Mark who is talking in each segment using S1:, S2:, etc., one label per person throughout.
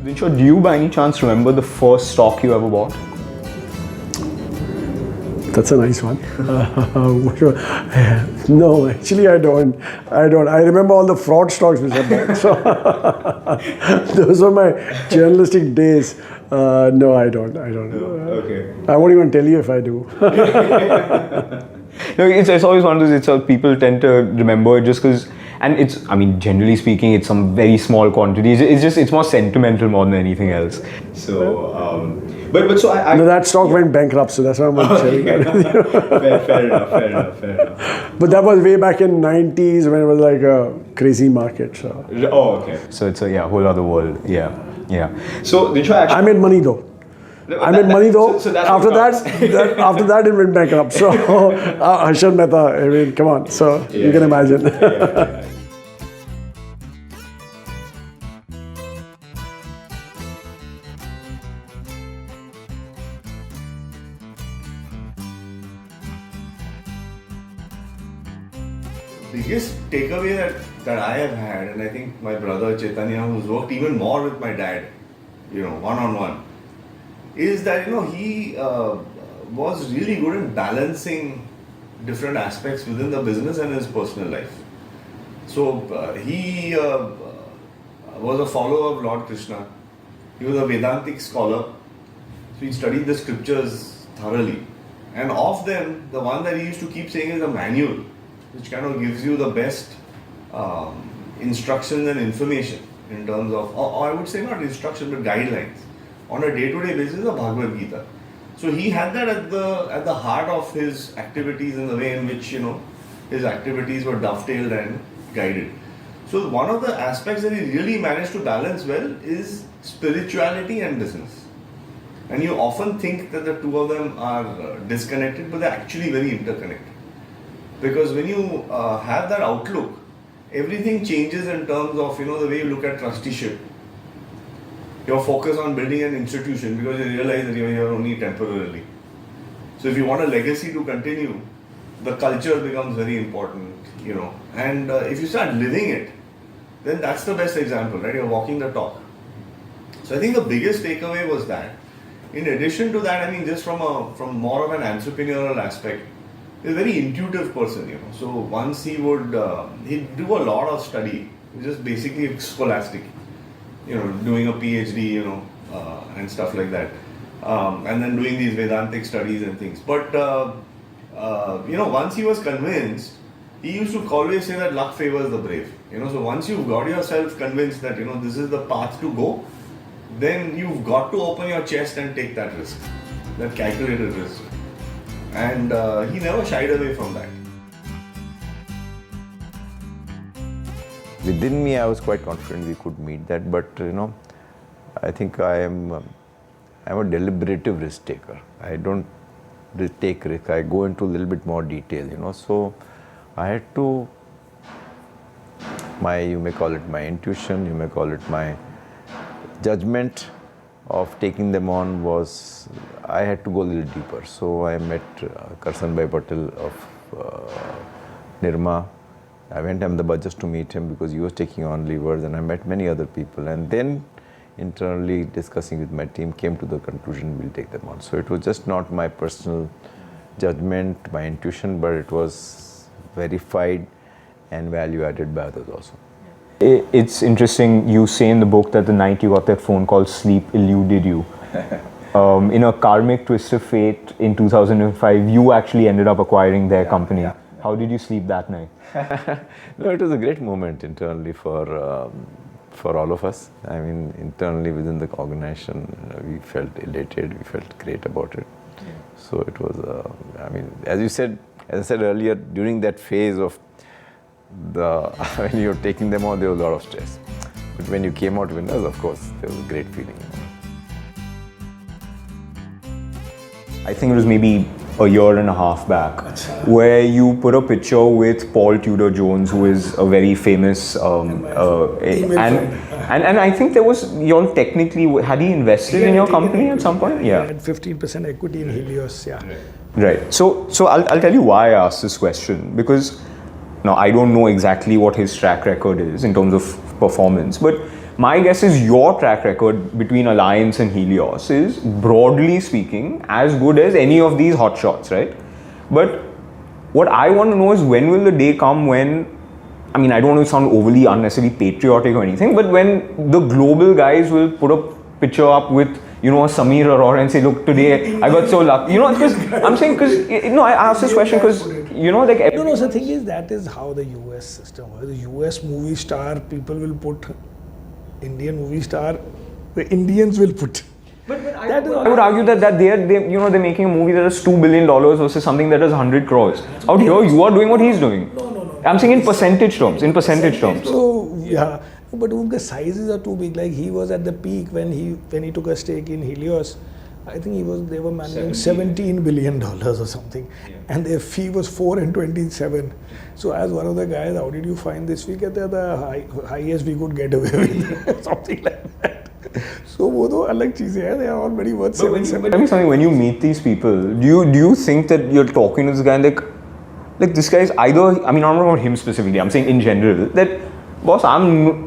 S1: Dinshaw, do you by any chance remember the first stock you ever bought?
S2: That's a nice one. No, actually I don't. I remember all the fraud stocks which I bought. So those were my journalistic days. No, I don't.
S1: Okay.
S2: I won't even tell you if I do.
S1: No, it's always one of those, people tend to remember it just because, and it's, I mean, generally speaking, it's some very small quantities. It's more sentimental more than anything else. So, but so I
S2: no, that stock went bankrupt, so that's why I'm not sharing that with you.
S1: Fair enough.
S2: But that was way back in 90s when it was like a crazy market. So.
S1: Oh, okay. So it's a whole other world. Yeah. So Dinshaw, actually,
S2: I made money though. After that it went bankrupt. So Harshad Mehta, I mean, come on. So you can imagine.
S1: Yeah.
S3: Biggest takeaway that I have had, and I think my brother Chaitanya, who's worked even more with my dad, one-on-one, is that he was really good in balancing different aspects within the business and his personal life. So he was a follower of Lord Krishna. He was a Vedantic scholar. So he studied the scriptures thoroughly. And of them, the one that he used to keep saying is a manual, which kind of gives you the best instructions and information in terms of, or I would say not instruction, but guidelines on a day-to-day basis of Bhagavad Gita. So he had that at the heart of his activities, in the way in which his activities were dovetailed and guided. So one of the aspects that he really managed to balance well is spirituality and business. And you often think that the two of them are disconnected, but they're actually very interconnected. Because when you have that outlook, everything changes in terms of the way you look at trusteeship. Your focus on building an institution, because you realize that you're here only temporarily. So if you want a legacy to continue, the culture becomes very important, And if you start living it, then that's the best example, right? You're walking the talk. So I think the biggest takeaway was that. In addition to that, I mean, just from more of an entrepreneurial aspect, he's a very intuitive person, So once he'd do a lot of study, just basically scholastic, doing a PhD, and stuff like that, and then doing these Vedantic studies and things. But once he was convinced, he used to always say that luck favors the brave. So once you've got yourself convinced that this is the path to go, then you've got to open your chest and take that risk, that calculated risk. And he never shied away from that.
S4: Within me, I was quite confident we could meet that, but I think I'm a deliberative risk taker. I don't take risk. I go into a little bit more detail, So I had to, you may call it my intuition, you may call it my judgment of taking them on was, I had to go a little deeper. So I met Karsanbhai Patel of Nirma. I went to Ahmedabad just to meet him because he was taking on levers, and I met many other people. And then internally discussing with my team, came to the conclusion we'll take them on. So it was just not my personal judgment, my intuition, but it was verified and value added by others also.
S1: It's interesting, you say in the book that the night you got that phone call, sleep eluded you. In a karmic twist of fate in 2005, you actually ended up acquiring their company. Yeah. How did you sleep that night?
S4: No, it was a great moment internally for all of us. I mean, internally within the organization, we felt elated, we felt great about it. Yeah. So it was, as I said earlier, during that phase of when you're taking them on, there was a lot of stress. But when you came out winners, of course, there was a great feeling.
S1: I think it was maybe a year and a half back, where you put a picture with Paul Tudor Jones, who is a very famous, and I think there was, y'all technically, had he invested in your company at some point?
S2: Yeah. He had 15% equity in Helios, yeah.
S1: Right. So I'll tell you why I asked this question, because now I don't know exactly what his track record is in terms of performance. But my guess is your track record between Alliance and Helios is, broadly speaking, as good as any of these hotshots, right? But what I want to know is, when will the day come when, I mean, I don't want to sound overly unnecessarily patriotic or anything, but when the global guys will put a picture up with, you know, a Samir Arora and say, look, today I got so lucky. You know, because I'm saying, because, you know, I asked this question because, you know, like...
S5: No, the thing is, that is how the US system works. The US movie star, people will put Indian movie star, the Indians will put.
S1: But I would argue that they're you know, they're making a movie that is $2 billion versus something that is 100 crores. Out here, you are doing what he's doing.
S5: No.
S1: I'm saying in percentage terms.
S5: So, yeah. But the sizes are too big. Like, he was at the peak when he took a stake in Helios. I think they were managing $17 billion or something. Yeah. And their fee was 4 and 27. So as one of the guys, how did you find this? We get the highest we could get away with, something like that. So वो तो अलग चीजें हैं. They are all very worth 7.
S1: Tell me something. When you meet these people, do you think that you're talking to this guy and like this guy is either, I mean, I'm not talking about him specifically, I'm saying in general, that boss, I'm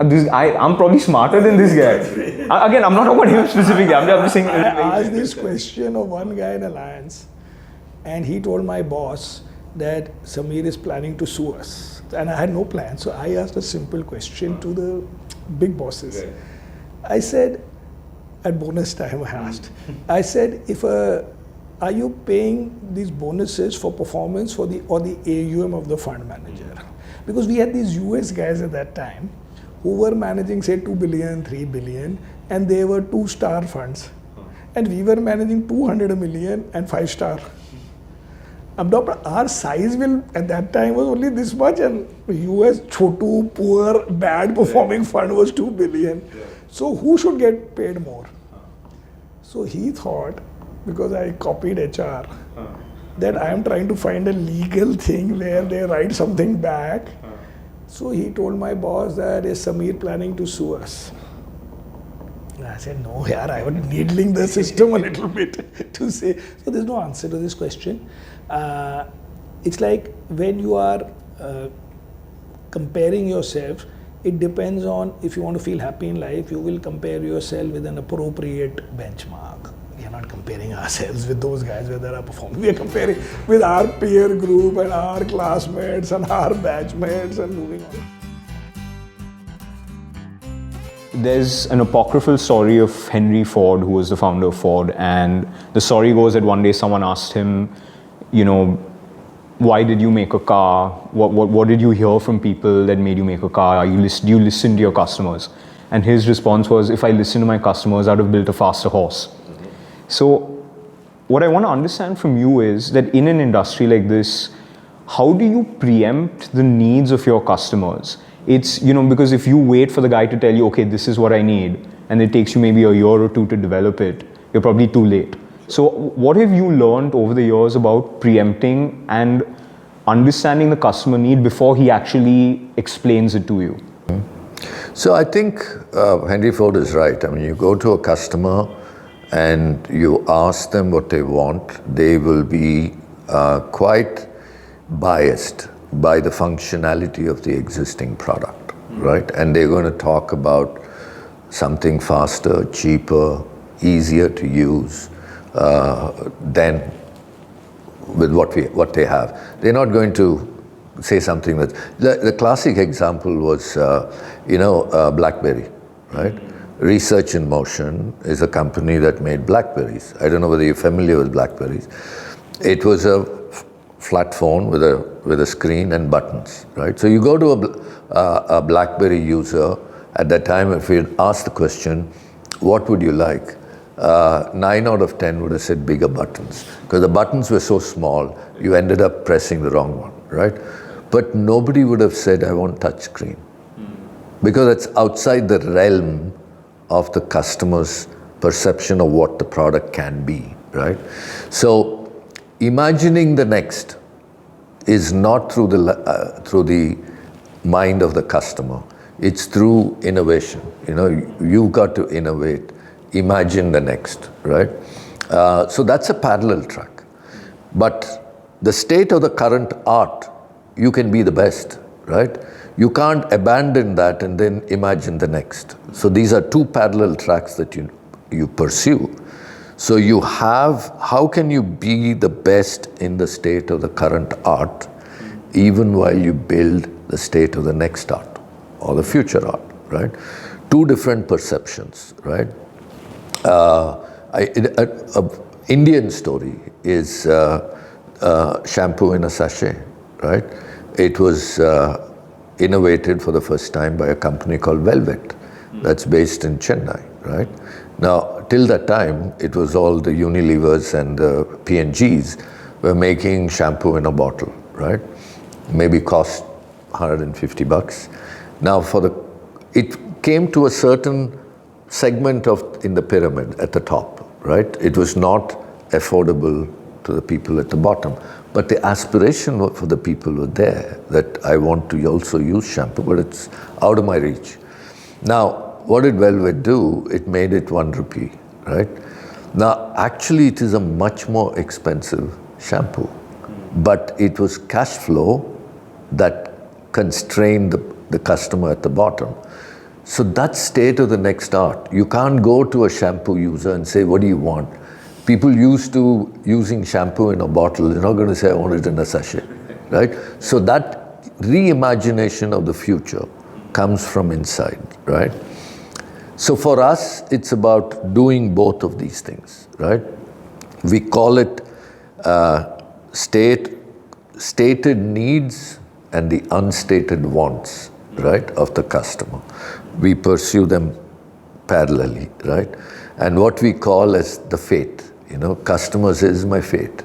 S1: probably smarter than this guy. Again, I'm not talking about him specifically. I'm just saying.
S5: I asked this question of one guy in Alliance, and he told my boss that Samir is planning to sue us, and I had no plan. So I asked a simple question to the big bosses. Okay. I said, at bonus time, I asked. I said, are you paying these bonuses for performance or the AUM of the fund manager? Because we had these US guys at that time who were managing, say, 2 billion, 3 billion, and they were 2-star funds. And we were managing 200 million and 5-star. Our size at that time was only this much, and US chotu, poor, bad performing fund was 2 billion. So who should get paid more? So he thought, because I copied HR, that I am trying to find a legal thing where they write something back. So he told my boss that, is Samir planning to sue us? And I said, no, yaar, I was needling the system a little bit to say. So there's no answer to this question. It's like when you are comparing yourself, it depends on, if you want to feel happy in life, you will compare yourself with an appropriate benchmark. We are not comparing ourselves with those guys where they are performing. We are comparing with our peer group and our classmates and our batchmates and moving on.
S1: There's an apocryphal story of Henry Ford, who was the founder of Ford, and the story goes that one day someone asked him, you know, why did you make a car? What did you hear from people that made you make a car? Do you listen to your customers? And his response was, if I listened to my customers, I'd have built a faster horse. So what I want to understand from you is that in an industry like this, how do you preempt the needs of your customers? It's, you know, because if you wait for the guy to tell you, okay, this is what I need, and it takes you maybe a year or two to develop it, you're probably too late. So what have you learned over the years about preempting and understanding the customer need before he actually explains it to you?
S6: So I think Henry Ford is right. I mean, you go to a customer and you ask them what they want, they will be quite biased by the functionality of the existing product, right? And they're going to talk about something faster, cheaper, easier to use than with what they have. They're not going to say something that... The classic example was, BlackBerry, right? Research in Motion is a company that made Blackberries. I don't know whether you're familiar with Blackberries. It was a flat phone with a screen and buttons, right? So you go to a BlackBerry user at that time, if you'd asked the question, what would you like? 9 out of 10 would have said bigger buttons, because the buttons were so small, you ended up pressing the wrong one, right? But nobody would have said, I want touch screen, because it's outside the realm of the customer's perception of what the product can be, right? So imagining the next is not through the mind of the customer. It's through innovation. You've got to innovate. Imagine the next, right? So that's a parallel track. But the state of the current art, you can be the best, right? You can't abandon that and then imagine the next. So these are two parallel tracks that you pursue. So you have, how can you be the best in the state of the current art, even while you build the state of the next art or the future art, right? Two different perceptions, right? An Indian story is shampoo in a sachet, right? It was innovated for the first time by a company called Velvet that's based in Chennai, right? Now, till that time, it was all the Unilevers and the P&Gs were making shampoo in a bottle, right? Maybe cost $150. Now, it came to a certain segment in the pyramid at the top, right? It was not affordable to the people at the bottom. But the aspiration for the people were there, that I want to also use shampoo, but it's out of my reach. Now, what did Velvet do? It made it 1 rupee, right? Now, actually, it is a much more expensive shampoo, but it was cash flow that constrained the customer at the bottom. So that's state of the next art. You can't go to a shampoo user and say, what do you want? People used to using shampoo in a bottle, they're not going to say, I want it in a sachet, right? So that reimagination of the future comes from inside, right? So for us, it's about doing both of these things, right? We call it stated needs and the unstated wants, right, of the customer. We pursue them parallelly, right? And what we call as the fate, customer says, my fate.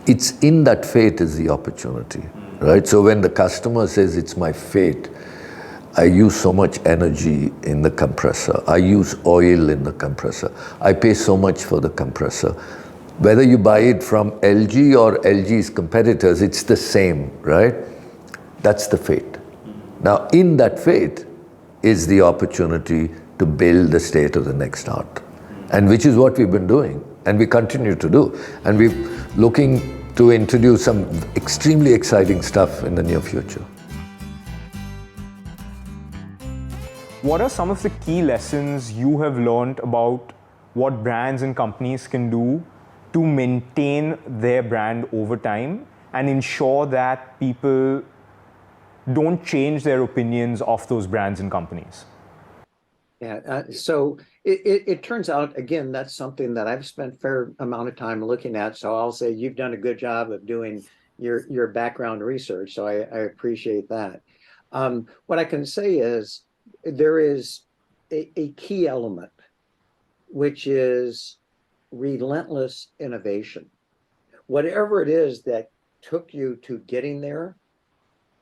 S6: It's in that fate is the opportunity, right? So when the customer says, it's my fate, I use so much energy in the compressor. I use oil in the compressor. I pay so much for the compressor. Whether you buy it from LG or LG's competitors, it's the same, right? That's the fate. Now, in that fate is the opportunity to build the state of the next art, and which is what we've been doing, and we continue to do. And we're looking to introduce some extremely exciting stuff in the near future.
S1: What are some of the key lessons you have learned about what brands and companies can do to maintain their brand over time and ensure that people don't change their opinions of those brands and companies?
S7: Yeah, so it turns out, again, that's something that I've spent a fair amount of time looking at. So I'll say you've done a good job of doing your background research. So I appreciate that. What I can say is there is a key element, which is relentless innovation. Whatever it is that took you to getting there,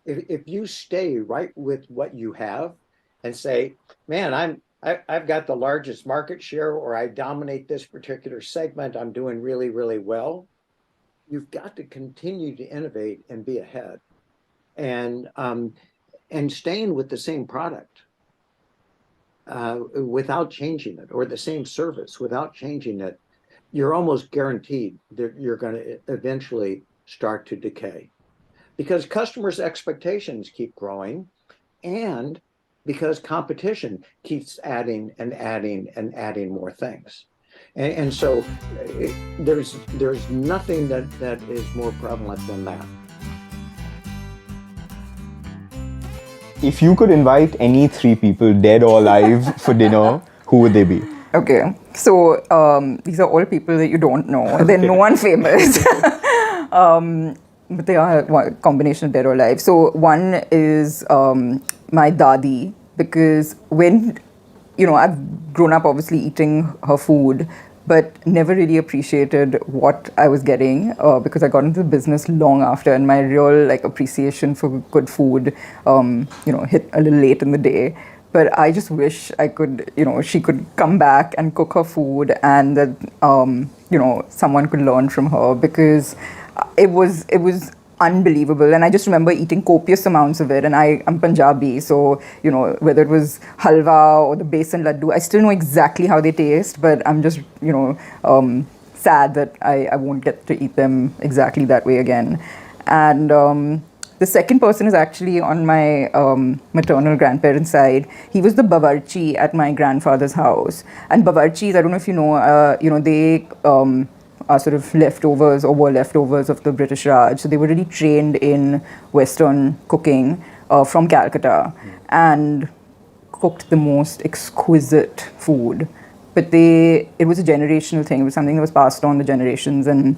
S7: if you stay right with what you have and say, man, I've got the largest market share, or I dominate this particular segment, I'm doing really, really well, you've got to continue to innovate and be ahead. And staying with the same product without changing it, or the same service without changing it, you're almost guaranteed that you're going to eventually start to decay. Because customers' expectations keep growing, and because competition keeps adding and adding and adding more things. And so there's nothing that is more prevalent than that.
S1: If you could invite any 3 people, dead or alive, for dinner, who would they be?
S8: Okay, so these are all people that you don't know. They're no one famous. But they are a combination of dead or alive. So one is my dadi, because when, I've grown up obviously eating her food, but never really appreciated what I was getting because I got into the business long after, and my real appreciation for good food, hit a little late in the day. But I just wish I could, she could come back and cook her food, and that, someone could learn from her, because it was unbelievable. And I just remember eating copious amounts of it, and I'm Punjabi, so whether it was halwa or the besan laddu, I still know exactly how they taste, but I'm just sad that I won't get to eat them exactly that way again. And The second person is actually on my maternal grandparents' side. He was the bawarchi at my grandfather's house. And bawarchis, I don't know if you know, they are sort of leftovers or were leftovers of the British Raj. So they were really trained in Western cooking from Calcutta and cooked the most exquisite food. But it was a generational thing. It was something that was passed on the generations, and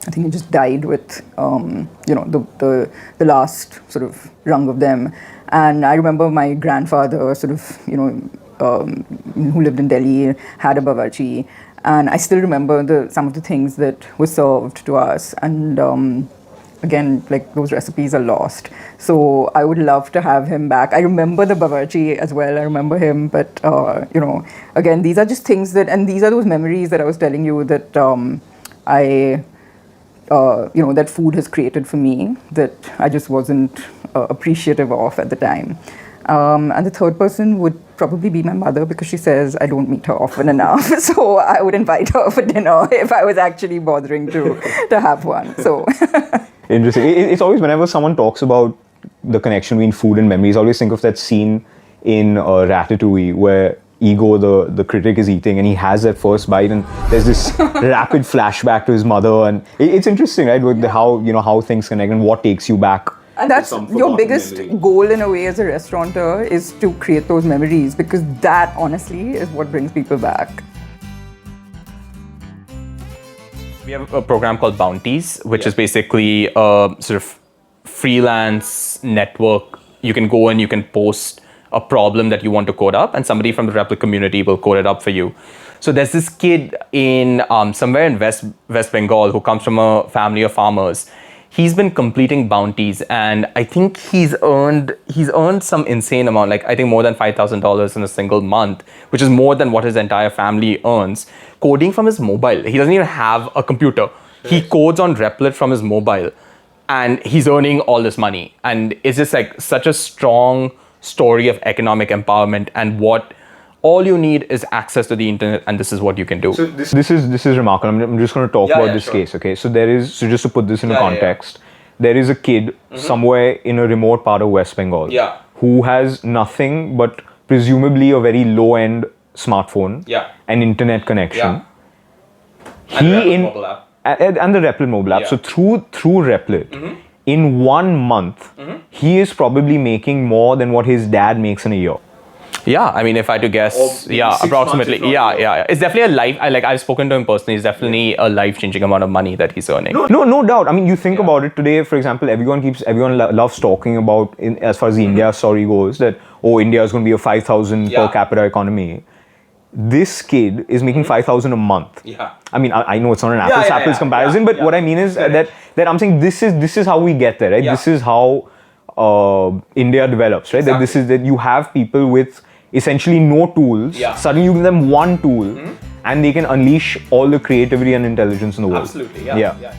S8: I think it just died with, the last sort of rung of them. And I remember my grandfather sort of, who lived in Delhi, had a bawarchi. And I still remember some of the things that were served to us. And again, like those recipes are lost. So I would love to have him back. I remember the bawarchi as well. I remember him. But, again, these are just things and these are those memories that I was telling you that that food has created for me that I just wasn't appreciative of at the time. And the third person would probably be my mother, because she says I don't meet her often enough. So I would invite her for dinner if I was actually bothering to have one. So
S1: interesting. It's always, whenever someone talks about the connection between food and memories, I always think of that scene in Ratatouille where Ego, the critic, is eating and he has that first bite and there's this rapid flashback to his mother, and it's interesting, right, with how things connect and what takes you back.
S8: And that's your biggest goal in a way as a restaurateur, is to create those memories, because that honestly is what brings people back.
S9: We have a program called Bounties, which is basically a sort of freelance network. You can go and you can post a problem that you want to code up, and somebody from the Replit community will code it up for you. So there's this kid in somewhere in West Bengal who comes from a family of farmers. He's been completing bounties, and I think he's earned some insane amount, like I think more than $5,000 in a single month, which is more than what his entire family earns, coding from his mobile. He doesn't even have a computer. He codes on Replit from his mobile, and he's earning all this money. And it's just like such a strong story of economic empowerment, and what all you need is access to the internet, and this is what you can do.
S1: So this is remarkable. I'm just going to talk about this case, okay? So just to put this into context, there is a kid somewhere in a remote part of West Bengal who has nothing but presumably a very low-end smartphone and internet connection.
S9: And
S1: the Replit mobile app. So through Replit, in 1 month, he is probably making more than what his dad makes in a year.
S9: Yeah, I mean, if I had to guess, approximately. Yeah. It's definitely I've spoken to him personally. It's definitely a life-changing amount of money that he's earning.
S1: No doubt. I mean, you think about it today, for example, everyone loves talking about, as far as the India story goes, that, India is going to be a 5,000 per capita economy. This kid is making 5,000 a month. Yeah. I mean, I know it's not an apples comparison, but what I mean is that I'm saying this is how we get there, right? Yeah. This is how India develops, right?
S9: Exactly.
S1: That you have people with essentially no tools. Yeah. Suddenly you give them one tool, and they can unleash all the creativity and intelligence in the world.
S9: Absolutely. Yeah.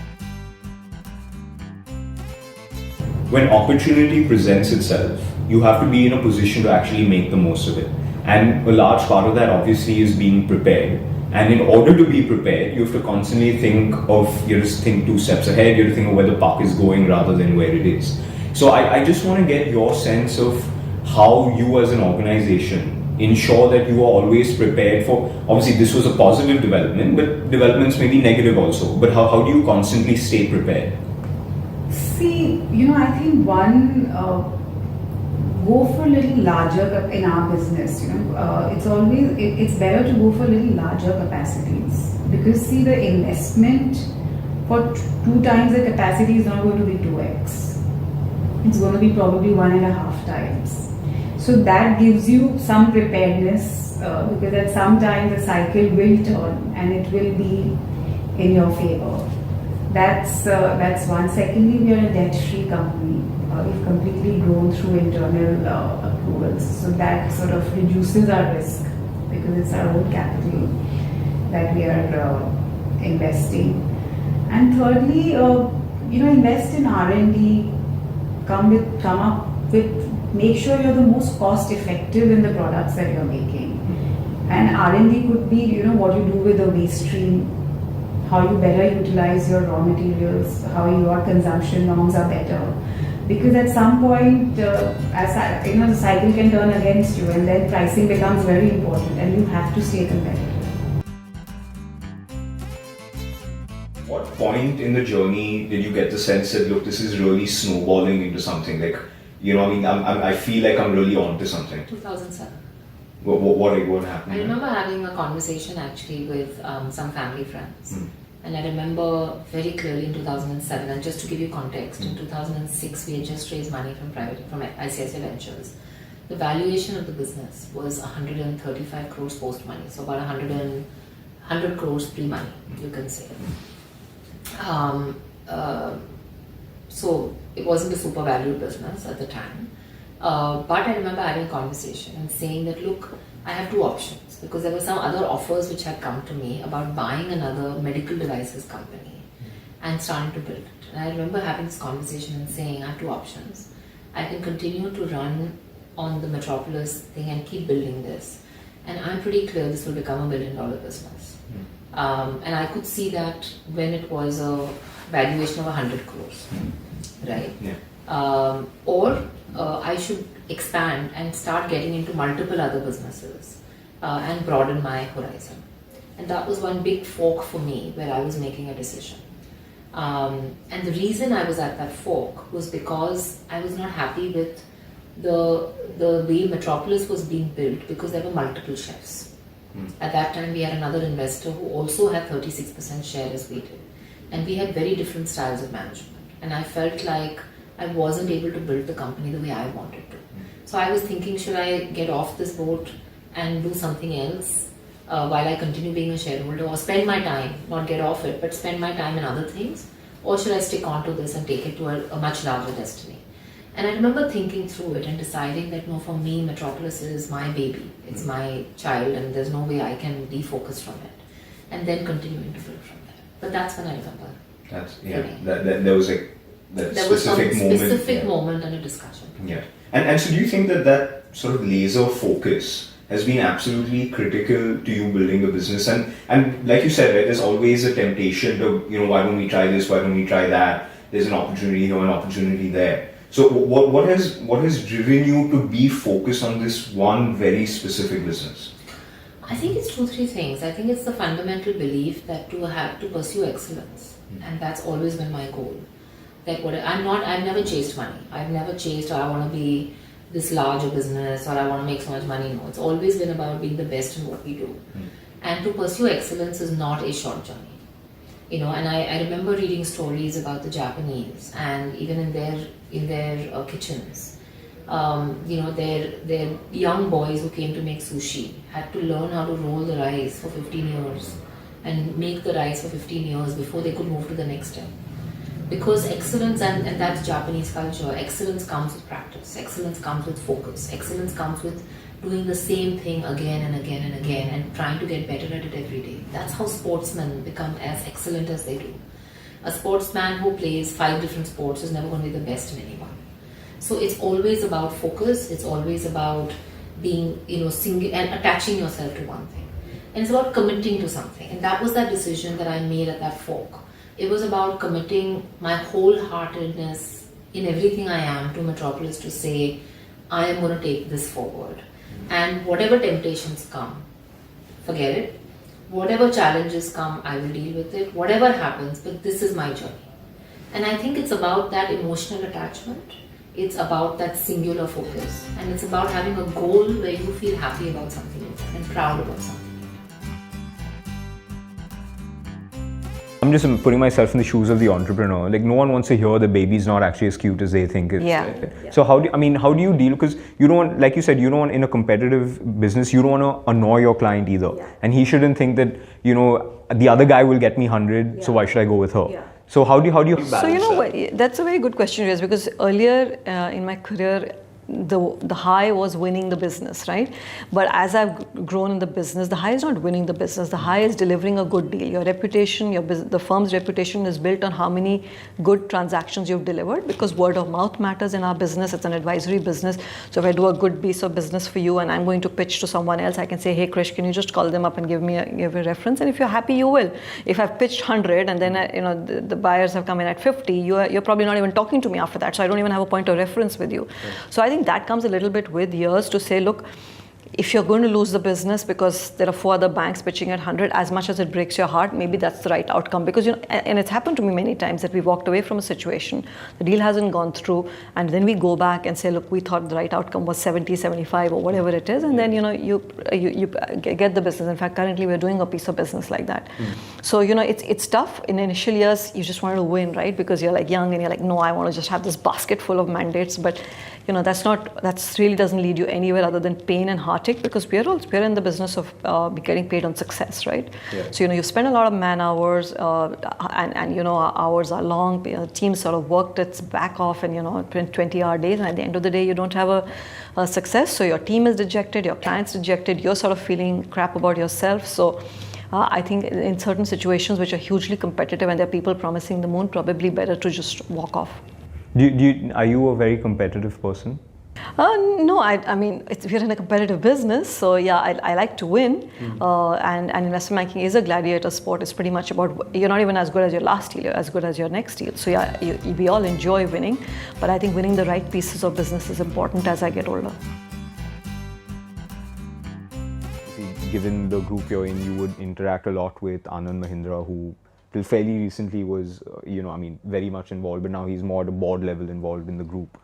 S1: When opportunity presents itself, you have to be in a position to actually make the most of it. And a large part of that obviously is being prepared. And in order to be prepared, you have to constantly think 2 steps ahead. You have to think of where the puck is going rather than where it is. So I just want to get your sense of how you as an organization ensure that you are always prepared for, obviously this was a positive development, but developments may be negative also. But how do you constantly stay prepared?
S10: See, I think go for a little larger in our business, it's better to go for a little larger capacities, because see, the investment for 2 times the capacity is not going to be 2x. It's going to be probably 1.5 times. So that gives you some preparedness, because at some time the cycle will turn and it will be in your favor. That's one. Secondly, we are a debt-free company. We've completely grown through internal accruals, so that sort of reduces our risk, because it's our own capital that we are investing. And thirdly, invest in R&D. Make sure you're the most cost-effective in the products that you're making. And R&D could be, what you do with the waste stream, how you better utilize your raw materials, how your consumption norms are better. Because at some point, the cycle can turn against you, and then pricing becomes very important, and you have to stay competitive.
S1: What point in the journey did you get the sense that, look, this is really snowballing into something? Like, I feel like I'm really onto something.
S11: 2007.
S1: What happened?
S11: I remember having a conversation actually with some family friends. And I remember very clearly in 2007, and just to give you context, in 2006 we had just raised money from ICICI Ventures. The valuation of the business was 135 crores post money, so about 100 crores pre-money, you can say. So it wasn't a super valued business at the time. But I remember having a conversation and saying that, look, I have two options, because there were some other offers which had come to me about buying another medical devices company and starting to build it. And I remember having this conversation and saying, I have two options. I can continue to run on the Metropolis thing and keep building this. And I'm pretty clear this will become $1 billion business. And I could see that when it was a valuation of 100 crores, right? Yeah. Or I should expand and start getting into multiple other businesses and broaden my horizon. And that was one big fork for me where I was making a decision. And the reason I was at that fork was because I was not happy with the way Metropolis was being built, because there were multiple chefs. At that time we had another investor who also had 36% share as we did. And we had very different styles of management. And I felt like I wasn't able to build the company the way I wanted to. So I was thinking, should I get off this boat and do something else while I continue being a shareholder, or spend my time, not get off it, but spend my time in other things? Or should I stick on to this and take it to a much larger destiny? And I remember thinking through it and deciding that no, for me, Metropolis is my baby. It's my child, and there's no way I can defocus from it. And then continuing to build from there. But that's when I remember.
S1: There was like that
S11: there was some
S1: specific
S11: moment and a discussion.
S1: Yeah. And so do you think that sort of laser focus has been absolutely critical to you building a business? And like you said, right, there's always a temptation to, why don't we try this, why don't we try that? There's an opportunity here, an opportunity there. So what has driven you to be focused on this one very specific business?
S11: I think it's 2-3 things. I think it's the fundamental belief that to pursue excellence, and that's always been my goal. That I've never chased money. I've never chased, I want to be this large a business, or I want to make so much money. No, it's always been about being the best in what we do. And to pursue excellence is not a short journey. And I remember reading stories about the Japanese, and even in their kitchens, their young boys who came to make sushi had to learn how to roll the rice for 15 years and make the rice for 15 years before they could move to the next step. Because excellence, and that's Japanese culture, excellence comes with practice, excellence comes with focus, excellence comes with doing the same thing again and again and again and trying to get better at it every day. That's how sportsmen become as excellent as they do. A sportsman who plays 5 different sports is never going to be the best in any one. So it's always about focus, it's always about being, single and attaching yourself to one thing. And it's about committing to something. And that was that decision that I made at that fork. It was about committing my wholeheartedness in everything I am to Metropolis to say, I am going to take this forward. And whatever temptations come, forget it. Whatever challenges come, I will deal with it. Whatever happens, but this is my journey. And I think it's about that emotional attachment. It's about that singular focus. And it's about having a goal where you feel happy about something and proud about something.
S1: I'm just putting myself in the shoes of the entrepreneur. Like, no one wants to hear the baby's not actually as cute as they think it is.
S8: Yeah.
S1: So how do you deal? Because you don't want, like you said, you don't want, in a competitive business, you don't want to annoy your client either. Yeah. And he shouldn't think that, the other guy will get me 100, so why should I go with her? Yeah. So how do you balance
S12: what, that's a very good question, because earlier in my career, the high was winning the business, right? But as I've grown in the business, the high is not winning the business. The high is delivering a good deal. Your reputation, the firm's reputation is built on how many good transactions you've delivered, because word of mouth matters in our business. It's an advisory business. So if I do a good piece of business for you and I'm going to pitch to someone else, I can say, hey, Krish, can you just call them up and give a reference? And if you're happy, you will. If I've pitched 100 and then the buyers have come in at 50, you're probably not even talking to me after that. So I don't even have a point of reference with you. Right. So I think that comes a little bit with years to say, look, if you're going to lose the business because there are 4 other banks pitching at 100, as much as it breaks your heart, maybe that's the right outcome. Because, and it's happened to me many times that we walked away from a situation, the deal hasn't gone through, and then we go back and say, look, we thought the right outcome was 70, 75 or whatever it is, and then, you get the business. In fact, currently we're doing a piece of business like that. So, it's tough. In the initial years, you just wanted to win, right? Because you're like young and you're like, no, I want to just have this basket full of mandates, but that really doesn't lead you anywhere other than pain and heartache, because we're in the business of getting paid on success, right? Yeah. So you spend a lot of man hours, and our hours are long. Teams sort of worked its back off, and 20-hour days, and at the end of the day, you don't have a success. So your team is dejected, your client's dejected, you're sort of feeling crap about yourself. So I think in certain situations which are hugely competitive and there are people promising the moon, probably better to just walk off.
S1: Are you a very competitive person?
S12: No, I mean, we're in a competitive business, so yeah, I like to win. And investment banking is a gladiator sport. It's pretty much about, you're not even as good as your last deal, you're as good as your next deal. So yeah, we all enjoy winning, but I think winning the right pieces of business is important as I get older.
S1: Given the group you're in, you would interact a lot with Anand Mahindra, who till fairly recently was, very much involved, but now he's more at a board level involved in the group.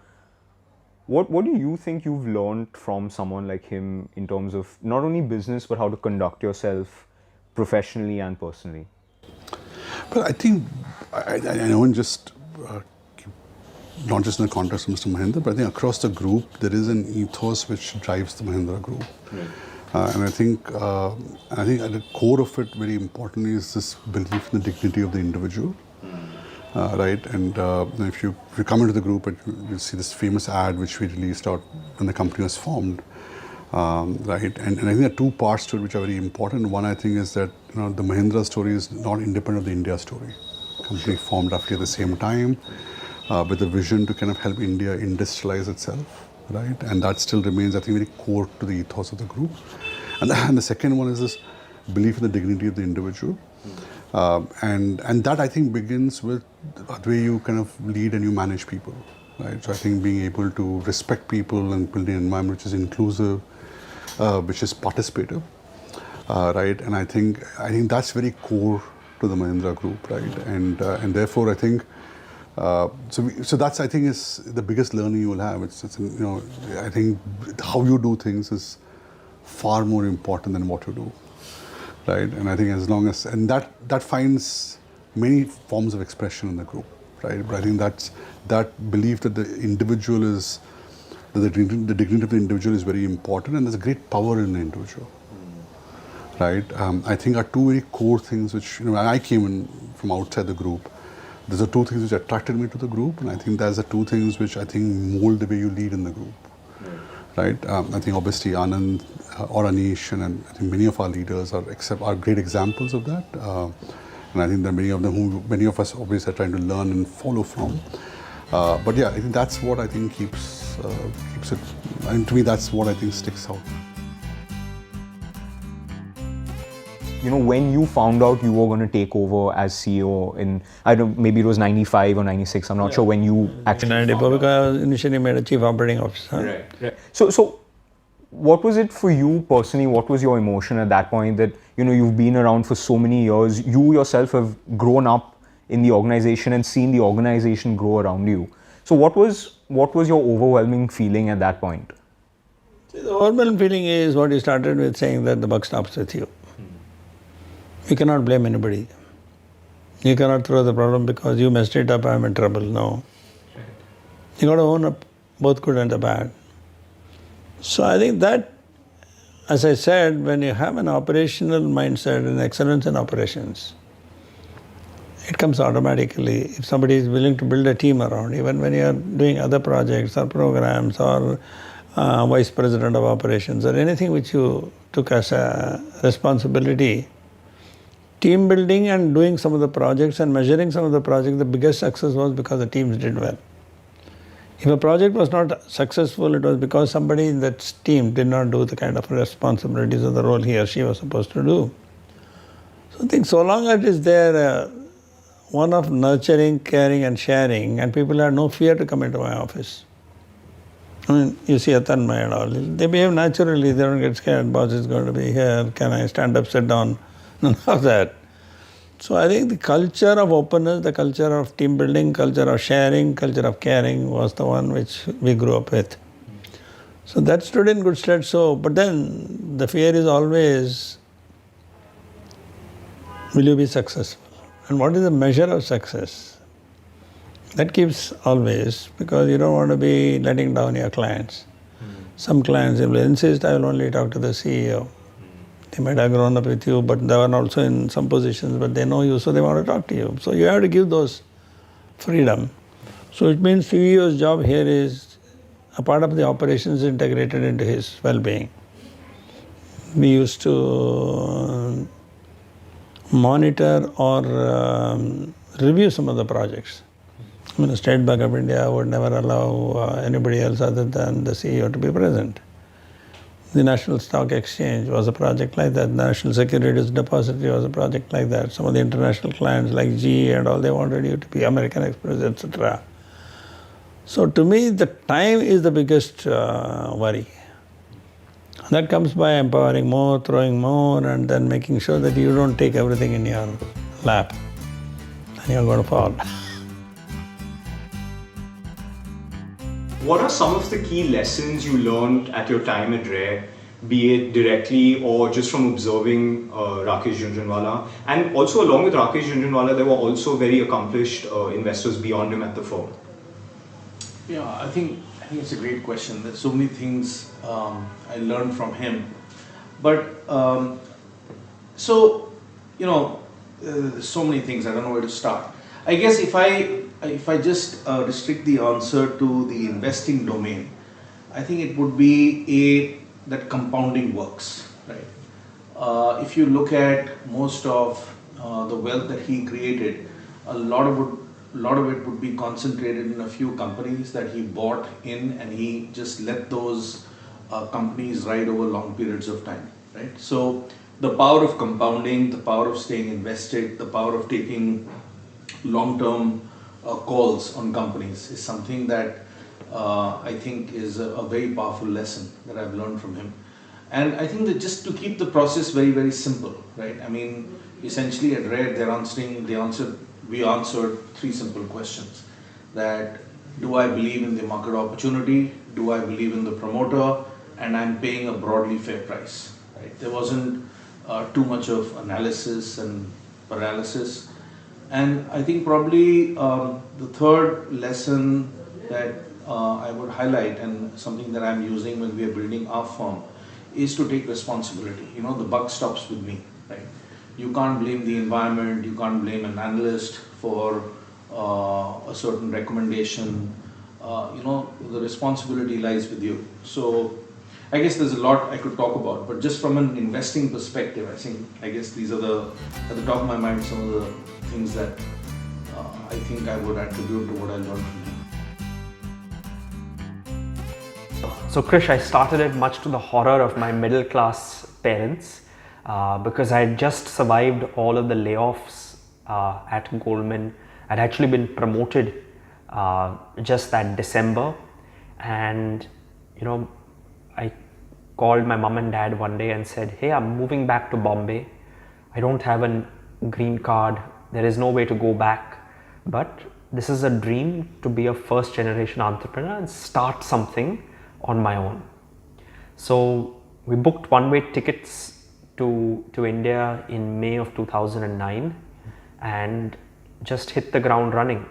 S1: What do you think you've learned from someone like him in terms of not only business, but how to conduct yourself professionally and personally?
S13: But I think, I know not just in the context of Mr. Mahindra, but I think across the group, there is an ethos which drives the Mahindra group. Right. And I think at the core of it, very importantly, is this belief in the dignity of the individual, right? And if you come into the group, you'll see this famous ad which we released out when the company was formed, right? And I think there are 2 parts to it which are very important. One, I think, is that the Mahindra story is not independent of the India story. The company formed roughly at the same time, with a vision to kind of help India industrialize itself. Right, and that still remains, I think, very core to the ethos of the group. And the second one is this belief in the dignity of the individual, and that, I think, begins with the way you kind of lead and you manage people. Right, so I think being able to respect people and build an environment which is inclusive, which is participative, right, and I think that's very core to the Mahindra group, right, and therefore I think. So that's, I think, is the biggest learning you will have. I think how you do things is far more important than what you do, right? And I think as long as, and that finds many forms of expression in the group, right? But I think that belief that the individual is, that the dignity of the individual is very important, and there's a great power in the individual, right? I think are 2 very core things which, I came in from outside the group. Those are 2 things which attracted me to the group, and I think there's the 2 things which I think mold the way you lead in the group, right? I think obviously Anand or Anish and I think many of our leaders are great examples of that, and I think there are many of them who many of us obviously are trying to learn and follow from. But yeah, I think that's what I think keeps it, and to me that's what I think sticks out.
S1: When you found out you were going to take over as CEO in, I don't know, maybe it was 95 or 96, I'm not sure when you actually...
S14: 94, because I initially made a chief operating officer.
S1: Right. So what was it for you personally? What was your emotion at that point that, you've been around for so many years, you yourself have grown up in the organization and seen the organization grow around you. So what was your overwhelming feeling at that point?
S14: The overwhelming feeling is what you started with, saying that the buck stops with you. You cannot blame anybody. You cannot throw the problem because you messed it up, I'm in trouble. No. You got to own up both good and the bad. So I think that, as I said, when you have an operational mindset and excellence in operations, It comes automatically. If somebody is willing to build a team around, even when you are doing other projects or programs or vice president of operations or anything which you took as a responsibility, team building and doing some of the projects and measuring some of the projects, the biggest success was because the teams did well. If a project was not successful, it was because somebody in that team did not do the kind of responsibilities or the role he or she was supposed to do. So I think so long as it is there, one of nurturing, caring and sharing, and people have no fear to come into my office. I mean, you see Atanmay and all, they behave naturally, they don't get scared, boss is going to be here, can I stand up, sit down, none of that. So I think the culture of openness, the culture of team building, culture of sharing, culture of caring was the one which we grew up with. So that stood in good stead. So, but then the fear is always, will you be successful? And what is the measure of success? That keeps always, because you don't want to be letting down your clients. Some clients will insist, I will only talk to the CEO. They might have grown up with you, but they are also in some positions, but they know you, so they want to talk to you. So you have to give those freedom. So it means CEO's job here is a part of the operations integrated into his well-being. We used to monitor or review some of the projects. I mean, the State Bank of India would never allow anybody else other than the CEO to be present. The National Stock Exchange was a project like that. National Securities Depository was a project like that. Some of the international clients like GE and all, they wanted you to be American Express, etc. So to me, the time is the biggest worry. That comes by empowering more, throwing more, and then making sure that you don't take everything in your lap and you're going to fall.
S1: What are some of the key lessons you learned at your time at Rare, be it directly or just from observing Rakesh Jhunjhunwala? And also along with Rakesh Jhunjhunwala, there were also very accomplished investors beyond him at the firm.
S15: Yeah, I think it's a great question. There's so many things I learned from him. But, so, there's so many things, I don't know where to start. I guess if I just restrict the answer to the investing domain, I think it would be that compounding works, right? If you look at most of the wealth that he created, a lot of it would be concentrated in a few companies that he bought in, and he just let those companies ride over long periods of time, right? So the power of compounding, the power of staying invested, the power of taking long-term calls on companies is something that I think is a very powerful lesson that I've learned from him. And I think that just to keep the process very, very simple, right? I mean, essentially at Rare, we answered three simple questions. That, do I believe in the market opportunity? Do I believe in the promoter? And I'm paying a broadly fair price, right? There wasn't too much of analysis and paralysis. And I think probably the third lesson that I would highlight, and something that I'm using when we are building our firm, is to take responsibility. The buck stops with me, right? You can't blame the environment, you can't blame an analyst for a certain recommendation. The responsibility lies with you. So I guess there's a lot I could talk about, but just from an investing perspective, I guess these are at the top of my mind, some of the things that I think I would attribute to what I learned from him.
S16: So Krish, I started it much to the horror of my middle class parents because I had just survived all of the layoffs at Goldman. I'd actually been promoted just that December, and I called my mom and dad one day and said, hey, I'm moving back to Bombay. I don't have a green card. There is no way to go back, but this is a dream to be a first generation entrepreneur and start something on my own. So we booked one-way tickets to India in May of 2009 and just hit the ground running.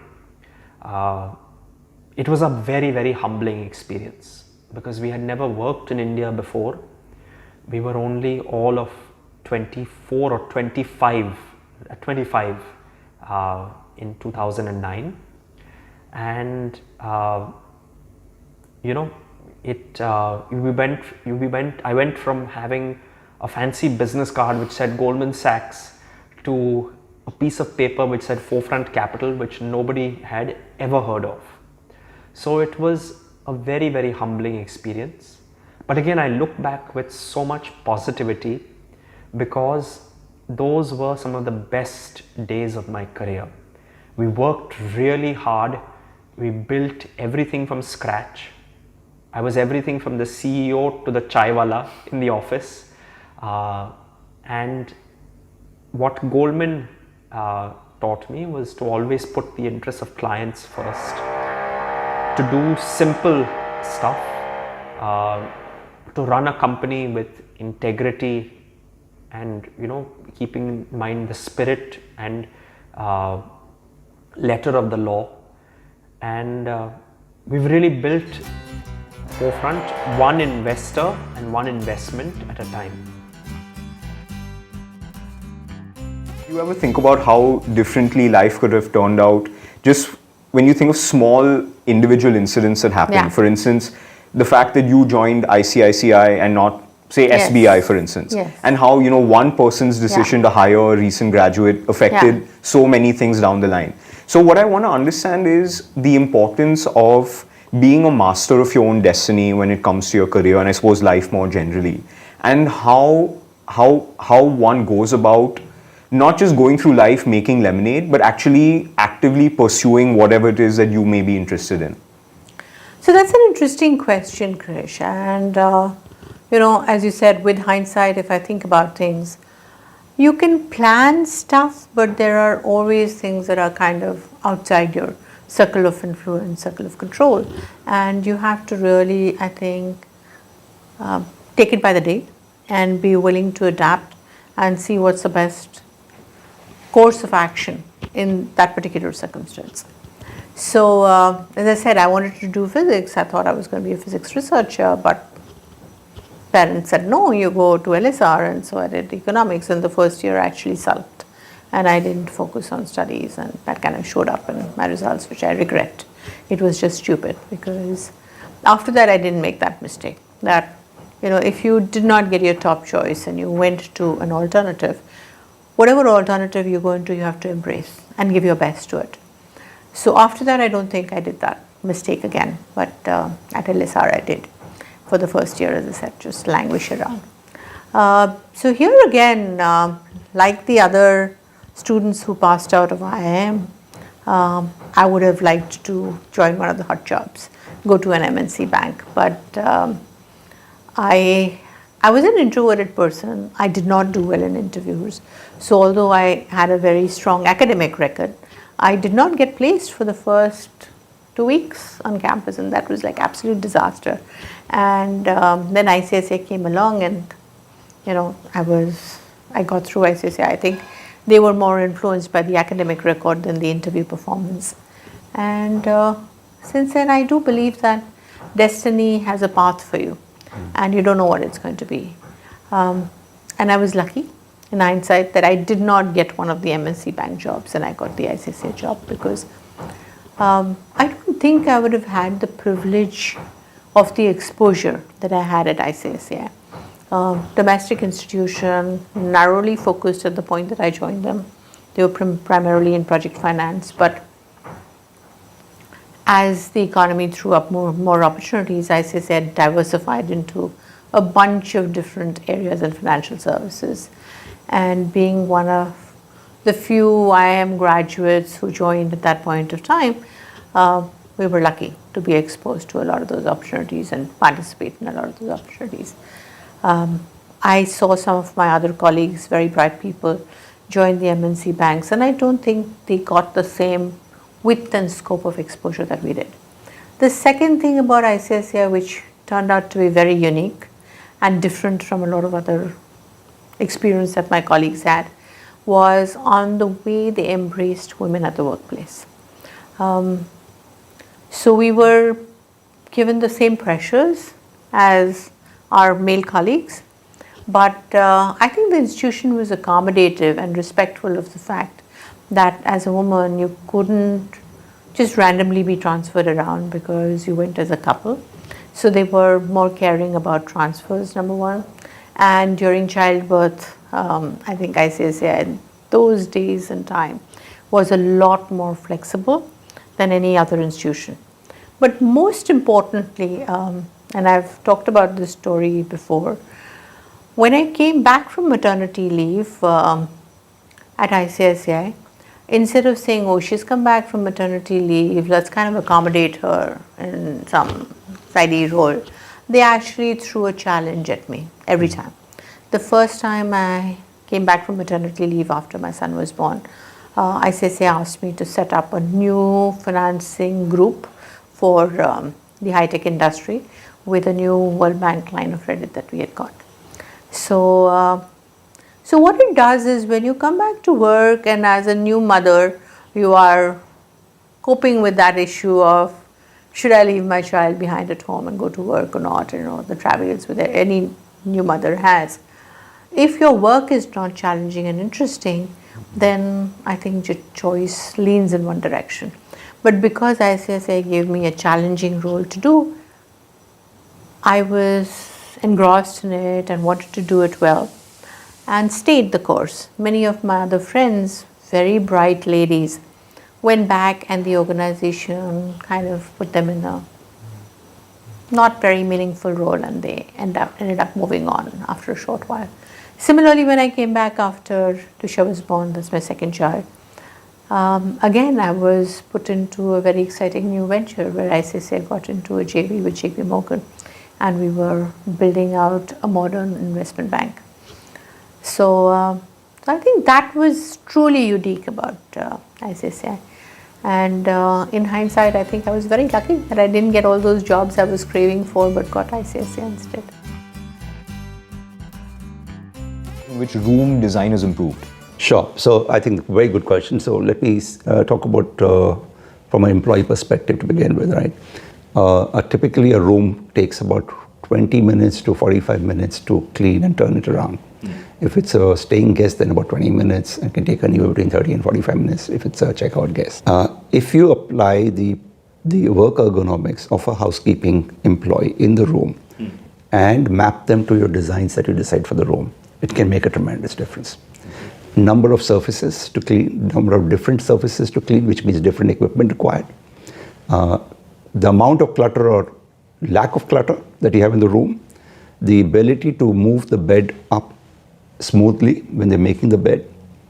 S16: It was a very, very humbling experience because we had never worked in India before. We were only all of 24 or 25 in 2009, and you know, I went from having a fancy business card which said Goldman Sachs to a piece of paper which said Forefront Capital, which nobody had ever heard of. So it was a very, very humbling experience. But again, I look back with so much positivity because those were some of the best days of my career. We worked really hard. We built everything from scratch. I was everything from the CEO to the chaiwala in the office. And what Goldman taught me was to always put the interests of clients first, to do simple stuff, to run a company with integrity and, you know, keeping in mind the spirit and letter of the law. And we've really built Forefront one investor and one investment at a time.
S1: Do you ever think about how differently life could have turned out just when you think of small individual incidents that happened?
S17: Yeah.
S1: For instance, the fact that you joined ICICI and not, say,
S17: Yes.
S1: SBI, for instance,
S17: Yes.
S1: and how, you know, one person's decision to hire a recent graduate affected so many things down the line. So what I want to understand is the importance of being a master of your own destiny when it comes to your career, and I suppose life more generally, and how one goes about not just going through life making lemonade, but actually actively pursuing whatever it is that you may be interested in.
S17: So that's an interesting question, Krish. And, you know, as you said, with hindsight, if I think about things, you can plan stuff, but there are always things that are kind of outside your circle of influence, circle of control. And you have to really, I think, take it by the day and be willing to adapt and see what's the best course of action in that particular circumstance. So, as I said, I wanted to do physics. I thought I was going to be a physics researcher, but parents said, no, you go to LSR, and so I did economics, and the first year I actually sulked, and I didn't focus on studies, and that kind of showed up in my results, which I regret. It was just stupid, because after that I didn't make that mistake, that, you know, if you did not get your top choice and you went to an alternative, whatever alternative you go into, you have to embrace and give your best to it. So after that, I don't think I did that mistake again, but at LSR I did. For the first year, as I said, just languish around. So here again, like the other students who passed out of IIM, I would have liked to join one of the hot jobs, go to an MNC bank, but I was an introverted person. I did not do well in interviews. So although I had a very strong academic record, I did not get placed for the first 2 weeks on campus, and that was like absolute disaster. And then ICICI came along, and you know, I got through ICICI. I think they were more influenced by the academic record than the interview performance. And since then, I do believe that destiny has a path for you, and you don't know what it's going to be. And I was lucky in hindsight that I did not get one of the MNC bank jobs, and I got the ICICI job, because I don't think I would have had the privilege of the exposure that I had at ICICI. Domestic institution, narrowly focused at the point that I joined them. They were primarily in project finance, but as the economy threw up more opportunities, ICICI had diversified into a bunch of different areas in financial services. And being one of the few IIM graduates who joined at that point of time, we were lucky to be exposed to a lot of those opportunities and participate in a lot of those opportunities. I saw some of my other colleagues, very bright people, join the MNC banks, and I don't think they got the same width and scope of exposure that we did. The second thing about ICICI, which turned out to be very unique and different from a lot of other experience that my colleagues had, was on the way they embraced women at the workplace. So we were given the same pressures as our male colleagues, but I think the institution was accommodative and respectful of the fact that as a woman you couldn't just randomly be transferred around because you went as a couple. So they were more caring about transfers, number one. And during childbirth, I think ICSI in those days and time was a lot more flexible than any other institution. But most importantly, and I've talked about this story before, when I came back from maternity leave at ICSI, instead of saying, oh, she's come back from maternity leave, let's kind of accommodate her in some sidey role, they actually threw a challenge at me every time. The first time I came back from maternity leave after my son was born, ICSI asked me to set up a new financing group for the high-tech industry with a new World Bank line of credit that we had got. So what it does is when you come back to work and as a new mother, you are coping with that issue of should I leave my child behind at home and go to work or not, the travails with any new mother has. If your work is not challenging and interesting, then I think your choice leans in one direction. But because ICSI gave me a challenging role to do, I was engrossed in it and wanted to do it well and stayed the course. Many of my other friends, very bright ladies, went back and the organization kind of put them in a not very meaningful role and they ended up moving on after a short while. Similarly, when I came back after Tusha was born, that's my second child, again I was put into a very exciting new venture where ICSI got into a JV with JP Morgan and we were building out a modern investment bank. So I think that was truly unique about ICSI. And in hindsight, I think I was very lucky that I didn't get all those jobs I was craving for, but got ICSI instead.
S1: Which room design has improved?
S18: Sure. So I think very good question. So let me talk about from an employee perspective to begin with, right? Typically a room takes about 20 minutes to 45 minutes to clean and turn it around. If it's a staying guest, then about 20 minutes, and can take anywhere between 30 and 45 minutes if it's a checkout guest. If you apply the work ergonomics of a housekeeping employee in the room and map them to your designs that you decide for the room, it can make a tremendous difference. Number of surfaces to clean, number of different surfaces to clean, which means different equipment required. The amount of clutter or lack of clutter that you have in the room, the ability to move the bed up smoothly when they're making the bed,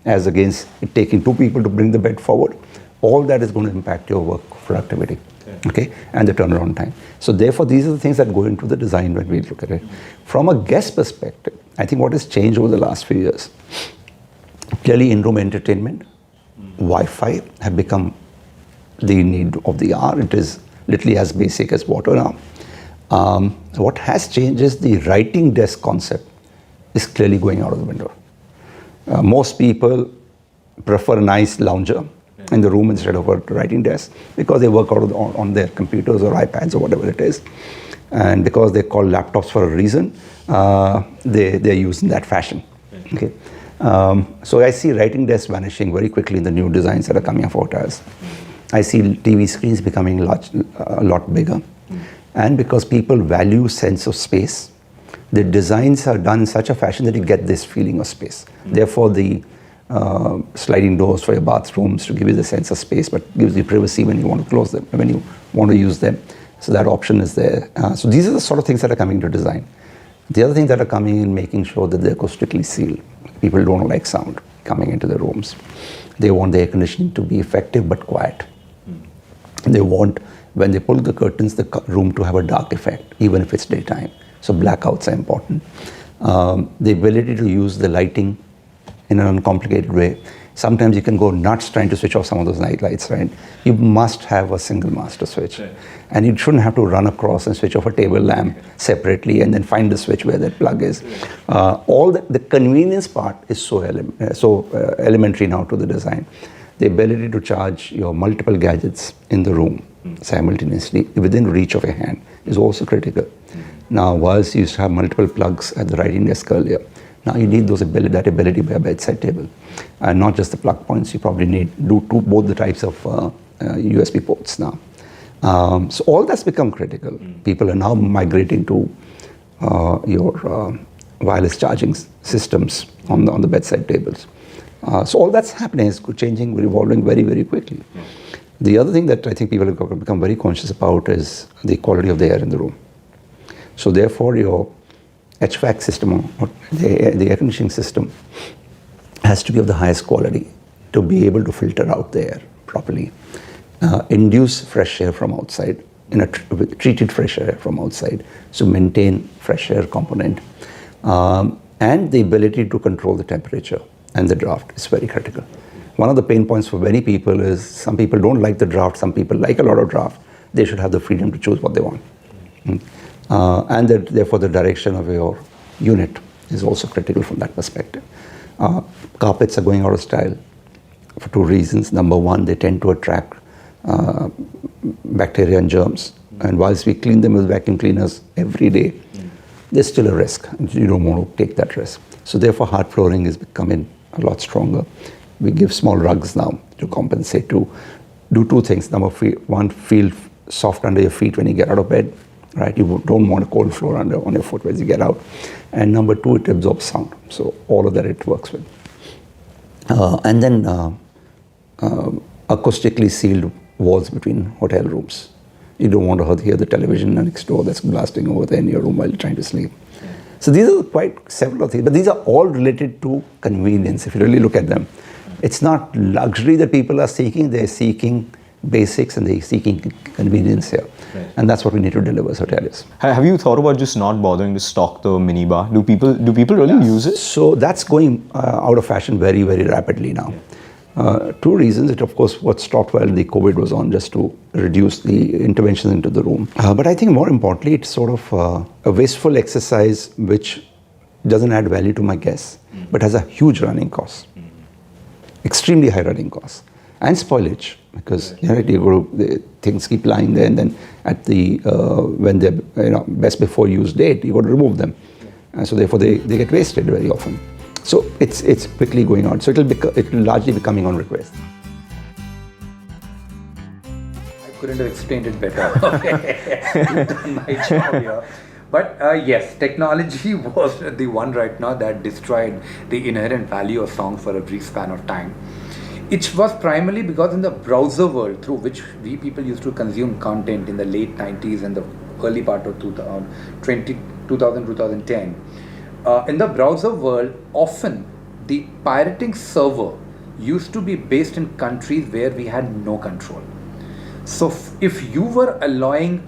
S18: as against it taking two people to bring the bed forward, all that is going to impact your work productivity, okay, and the turnaround time. So therefore, these are the things that go into the design when we look at it. From a guest perspective, I think what has changed over the last few years, clearly in-room entertainment, Wi-Fi have become the need of the hour. It is literally as basic as water now. What has changed is the writing desk concept is clearly going out of the window. Most people prefer a nice lounger in the room instead of a writing desk because they work out on their computers or iPads or whatever it is. And because they're called laptops for a reason, they're used in that fashion. Okay. So I see writing desks vanishing very quickly in the new designs that are coming out as. I see TV screens becoming a lot bigger. And because people value sense of space, the designs are done in such a fashion that you get this feeling of space. Therefore, the sliding doors for your bathrooms to give you the sense of space, but gives you privacy when you want to close them, when you want to use them. So that option is there. So these are the sort of things that are coming to design. The other things that are coming in, making sure that they're acoustically sealed. People don't like sound coming into the rooms. They want the air conditioning to be effective but quiet. They want, when they pull the curtains, the room to have a dark effect, even if it's daytime. So blackouts are important. The ability to use the lighting in an uncomplicated way. Sometimes you can go nuts trying to switch off some of those night lights, right? You must have a single master switch. Right. And you shouldn't have to run across and switch off a table lamp separately and then find the switch where that plug is. All the convenience part is so elementary now to the design. The ability to charge your multiple gadgets in the room simultaneously within reach of your hand is also critical. Now, whilst you used to have multiple plugs at the writing desk earlier, Now you need that ability by a bedside table, and not just the plug points. You probably need both the types of USB ports now. So all that's become critical. People are now migrating to your wireless charging systems on the bedside tables. So all that's happening is changing, evolving very, very quickly. The other thing that I think people have become very conscious about is the quality of the air in the room. So therefore, your HVAC system, or the air conditioning system, has to be of the highest quality to be able to filter out the air properly, induce fresh air from outside, treated fresh air from outside, so maintain fresh air component, and the ability to control the temperature and the draft is very critical. One of the pain points for many people is some people don't like the draft, some people like a lot of draft. They should have the freedom to choose what they want. And therefore the direction of your unit is also critical from that perspective. Carpets are going out of style for two reasons. Number one, they tend to attract bacteria and germs. And whilst we clean them with vacuum cleaners every day, there's still a risk. You don't want to take that risk. So therefore hard flooring is becoming a lot stronger. We give small rugs now to compensate, to do two things. Number one, feel soft under your feet when you get out of bed. Right, you don't want a cold floor on your foot as you get out. And number two, it absorbs sound. So all of that it works with. And then acoustically sealed walls between hotel rooms. You don't want to hear the television next door that's blasting over there in your room while you're trying to sleep. So these are quite several things, but these are all related to convenience. If you really look at them, it's not luxury that people are seeking. They're seeking basics and they're seeking convenience here. Right. And that's what we need to deliver as hoteliers.
S1: Have you thought about just not bothering to stock the minibar? Do people really use it?
S18: So that's going out of fashion very, very rapidly now. Two reasons. It, of course, what stopped while the COVID was on, just to reduce the interventions into the room. But I think more importantly, it's sort of a wasteful exercise which doesn't add value to my guests, but has a huge running cost. Extremely high running costs. And spoilage, because things keep lying there, and then at the when they're best before use date, you got to remove them, and so therefore they get wasted very often. So it's quickly going out. So it'll largely be coming on request.
S19: I couldn't have explained it better. You've done my job here. But yes, technology was the one right now that destroyed the inherent value of songs for a brief span of time. It was primarily because in the browser world through which we people used to consume content in the late 90s and the early part of 2000, 2010, in the browser world, often the pirating server used to be based in countries where we had no control. So if you were allowing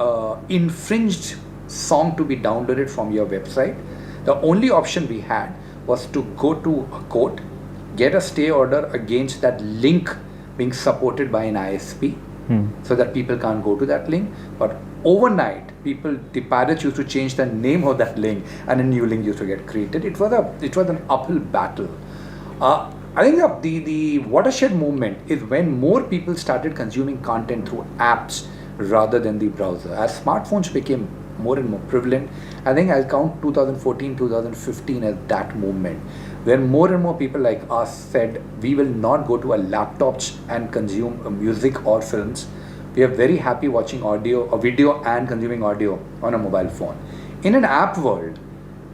S19: infringed song to be downloaded from your website, the only option we had was to go to a court, get a stay order against that link being supported by an ISP, so that people can't go to that link. But overnight, the pirates used to change the name of that link, and a new link used to get created. It was an uphill battle. I think the watershed movement is when more people started consuming content through apps rather than the browser. As smartphones became more and more prevalent, I think I'll count 2014, 2015 as that movement, where more and more people like us said, we will not go to a laptop and consume music or films. We are very happy watching audio or video and consuming audio on a mobile phone. In an app world,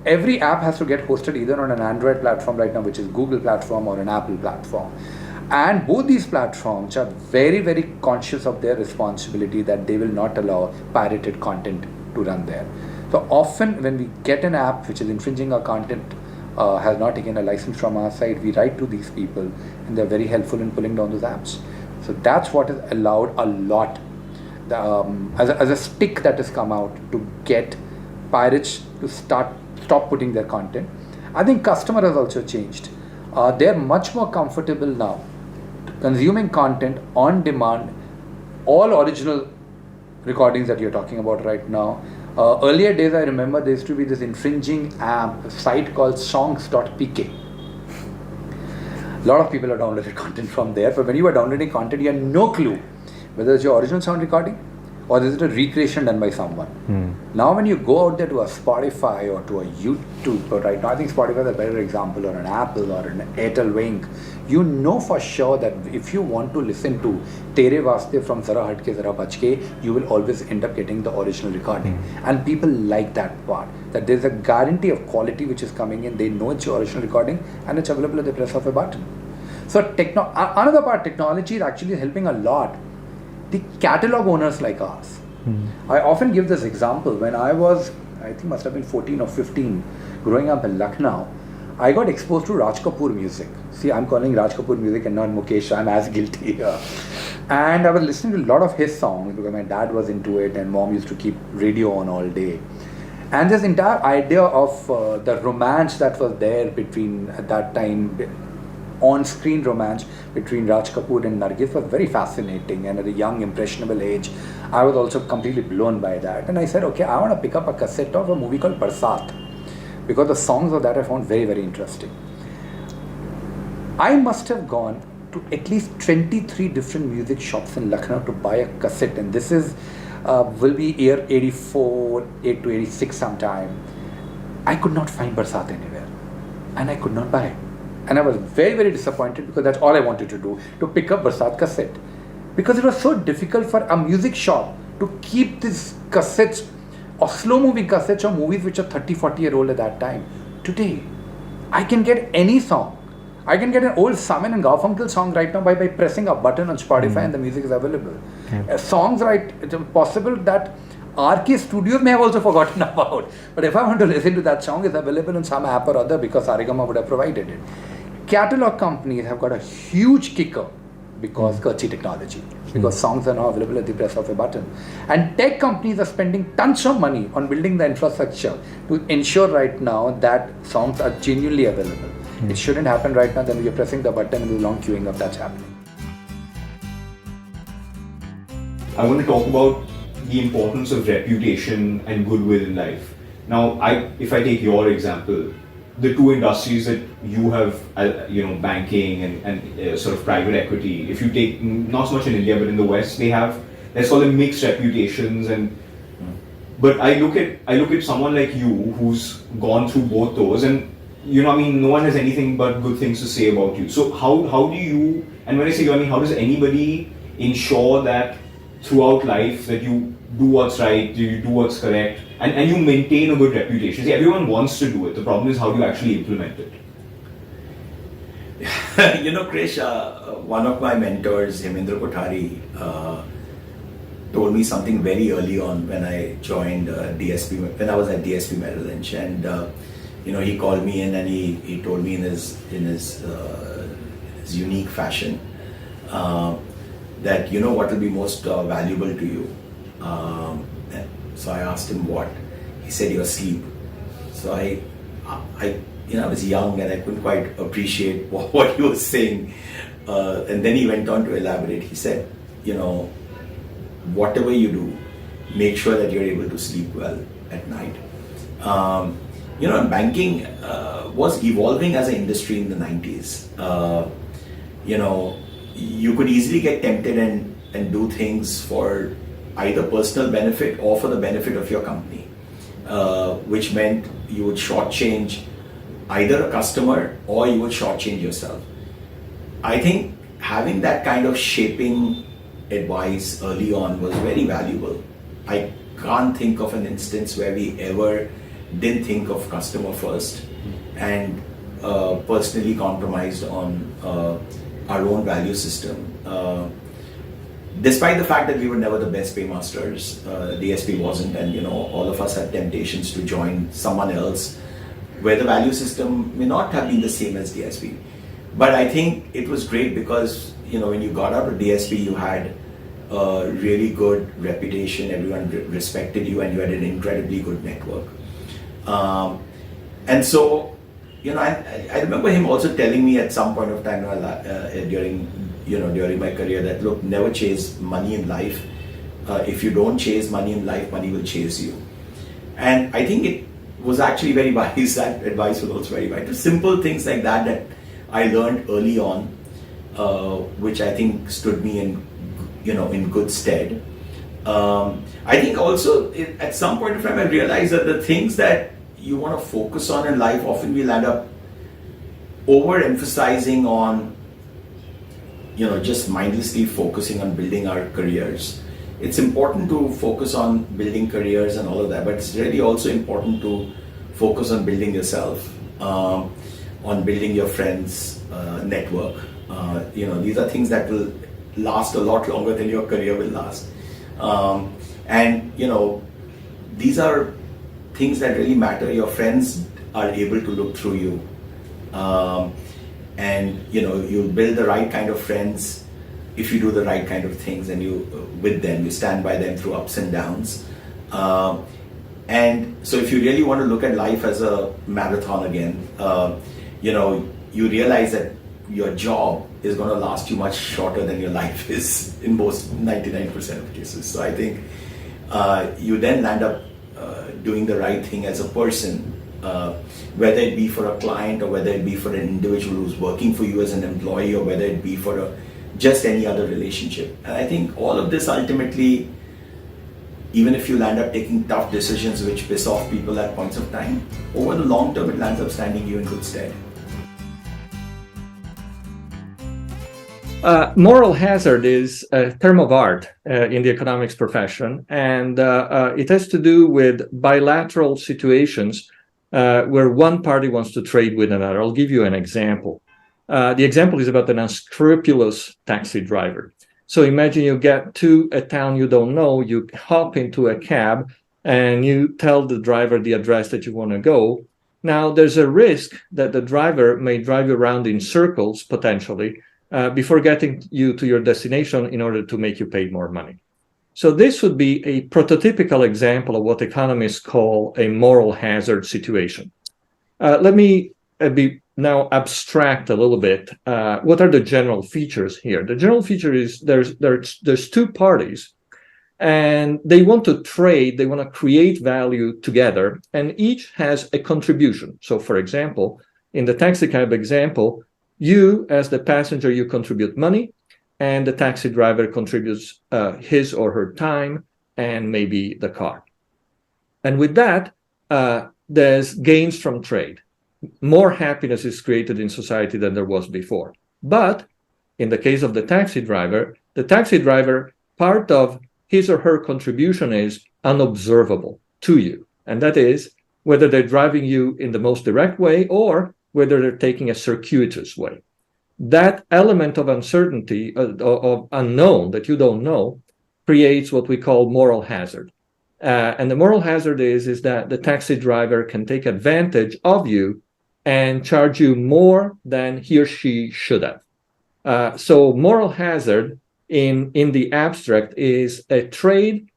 S19: every app has to get hosted either on an Android platform right now, which is Google platform, or an Apple platform. And both these platforms are very, very conscious of their responsibility that they will not allow pirated content to run there. So often when we get an app which is infringing our content, has not taken a license from our side, we write to these people and they're very helpful in pulling down those apps. So that's what has allowed a lot as a stick that has come out to get pirates to stop putting their content. I think customer has also changed. They're much more comfortable now consuming content on demand, all original recordings that you're talking about right now. Earlier days, I remember there used to be this infringing site called songs.pk. A lot of people have downloaded content from there, but when you were downloading content, you had no clue whether it's your original sound recording or is it a recreation done by someone? Now when you go out there to a Spotify or to a YouTube, but right now I think Spotify is a better example, or an Apple or an Airtel Wink, you know for sure that if you want to listen to Tere Vaste from Zara Hatke Zara Bachke, you will always end up getting the original recording. And people like that part, that there's a guarantee of quality which is coming in. They know it's your original recording and it's available at the press of a button. So another part, technology is actually helping a lot the catalog owners like us. I often give this example. When I was, I think must have been 14 or 15, growing up in Lucknow, I got exposed to Raj Kapoor music. See, I'm calling Raj Kapoor music and not Mukesh. I'm as guilty here. And I was listening to a lot of his songs because my dad was into it and mom used to keep radio on all day. And this entire idea of the romance that was there between, at that time, on-screen romance between Raj Kapoor and Nargis was very fascinating, and at a young impressionable age I was also completely blown by that. And I said, okay, I want to pick up a cassette of a movie called Barsat, because the songs of that I found very, very interesting. I must have gone to at least 23 different music shops in Lucknow to buy a cassette, and this is will be year 84, 8 to 86 sometime. I could not find Barsat anywhere, and I could not buy it. And I was very, very disappointed, because that's all I wanted to do, to pick up Barsat cassette. Because it was so difficult for a music shop to keep these cassettes, or slow moving cassettes, or movies which are 30, 40-year-old at that time. Today, I can get any song. I can get an old Simon and Garfunkel song right now by pressing a button on Spotify and the music is available. Songs, right, it's possible that RK Studios may have also forgotten about. But if I want to listen to that song, it's available in some app or other, because Saregama would have provided it. Catalog companies have got a huge kicker because Kurchi technology, because songs are now available at the press of a button. And tech companies are spending tons of money on building the infrastructure to ensure right now that songs are genuinely available. It shouldn't happen right now that you're pressing the button and there's long queuing up that's happening.
S1: I want to talk about the importance of reputation and goodwill in life. Now, if I take your example, the two industries that you have, banking and sort of private equity, if you take, not so much in India, but in the West, let's call them mixed reputations. But I look at someone like you who's gone through both those, and no one has anything but good things to say about you. So how do you, and when I say you, how does anybody ensure that throughout life that you do what's right, you do what's correct, and you maintain a good reputation? See, everyone wants to do it. The problem is how do you actually implement it?
S20: Krish, one of my mentors, Hemendra Kothari, told me something very early on when I joined DSP, when I was at DSP Merrill Lynch, and he called me in and he told me in his unique fashion that what will be most valuable to you. So I asked him what. He said your sleep. So I was young and I couldn't quite appreciate what he was saying. And then he went on to elaborate. He said, whatever you do, make sure that you're able to sleep well at night. Banking was evolving as an industry in the 90s. You could easily get tempted and do things for either personal benefit or for the benefit of your company, which meant you would shortchange either a customer or you would shortchange yourself. I think having that kind of shaping advice early on was very valuable. I can't think of an instance where we ever didn't think of customer first and personally compromised on our own value system. Despite the fact that we were never the best paymasters, DSP wasn't, and all of us had temptations to join someone else where the value system may not have been the same as DSP. But I think it was great because when you got out of DSP, you had a really good reputation, everyone respected you, and you had an incredibly good network. And so, I remember him also telling me at some point of time during my career that, look, never chase money in life. If you don't chase money in life, money will chase you. And I think it was actually very wise. That advice was also very wise. Simple things like that I learned early on, which I think stood me in good stead. I think also at some point in time I realized that the things that you want to focus on in life, often we'll end up overemphasizing on, just mindlessly focusing on building our careers. It's important to focus on building careers and all of that, but it's really also important to focus on building yourself, on building your friends' network. These are things that will last a lot longer than your career will last. And these are things that really matter. Your friends are able to look through you. And you'll build the right kind of friends if you do the right kind of things, and you stand by them through ups and downs. And so if you really want to look at life as a marathon again, you realize that your job is going to last you much shorter than your life is in most 99% of cases. So I think you then land up doing the right thing as a person, whether it be for a client or whether it be for an individual who's working for you as an employee, or whether it be for just any other relationship. And I think all of this ultimately, even if you land up taking tough decisions which piss off people at points of time, over the long term it lands up standing you in good stead.
S21: Moral hazard is a term of art in the economics profession, and it has to do with bilateral situations where one party wants to trade with another. I'll give you an example. The example is about an unscrupulous taxi driver. So imagine you get to a town you don't know, you hop into a cab, and you tell the driver the address that you want to go. Now, there's a risk that the driver may drive you around in circles, potentially, before getting you to your destination in order to make you pay more money. So this would be a prototypical example of what economists call a moral hazard situation. Let me be now abstract a little bit. What are the general features here? The general feature is there's two parties, and they want to trade, they want to create value together, and each has a contribution. So for example, in the taxi cab example, you as the passenger, you contribute money, and the taxi driver contributes his or her time and maybe the car. And with that, there's gains from trade. More happiness is created in society than there was before. But in the case of the taxi driver, part of his or her contribution is unobservable to you. And that is whether they're driving you in the most direct way or whether they're taking a circuitous way. That element of uncertainty, of unknown that you don't know, creates what we call moral hazard. And the moral hazard is that the taxi driver can take advantage of you and charge you more than he or she should have. So moral hazard in the abstract is a trade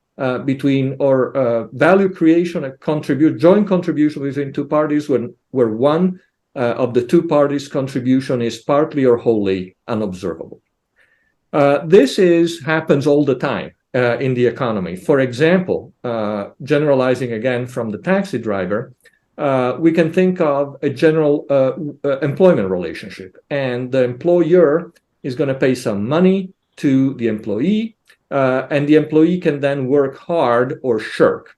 S21: between, or value creation, joint contribution between two parties where one of the two parties' contribution is partly or wholly unobservable. This happens all the time in the economy. For example, generalizing again from the taxi driver, we can think of a general employment relationship, and the employer is going to pay some money to the employee, and the employee can then work hard or shirk.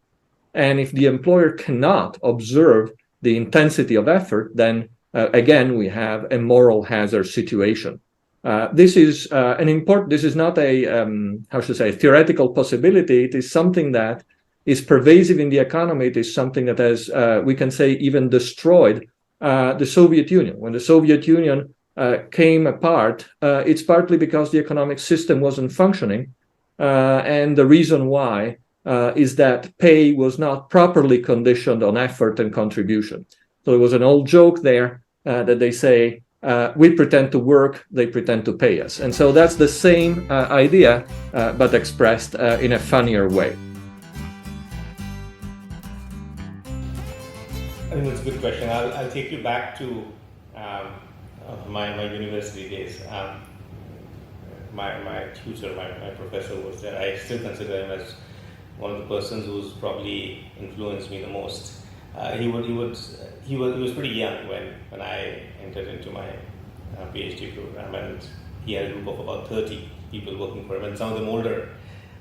S21: And if the employer cannot observe the intensity of effort, then again we have a moral hazard situation. This is this is not a theoretical possibility. It is something that is pervasive in the economy. It is something that has, we can say, even destroyed the Soviet Union. When the Soviet Union came apart, it's partly because the economic system wasn't functioning. And the reason why is that pay was not properly conditioned on effort and contribution. So there was an old joke there that they say, we pretend to work, they pretend to pay us. And so that's the same idea, but expressed in a funnier way.
S22: I think that's a good question. I'll take you back to my university days. My tutor, my professor was there. I still consider him as one of the persons who's probably influenced me the most. He was pretty young when I entered into my PhD program, and he had a group of about 30 people working for him, and some of them older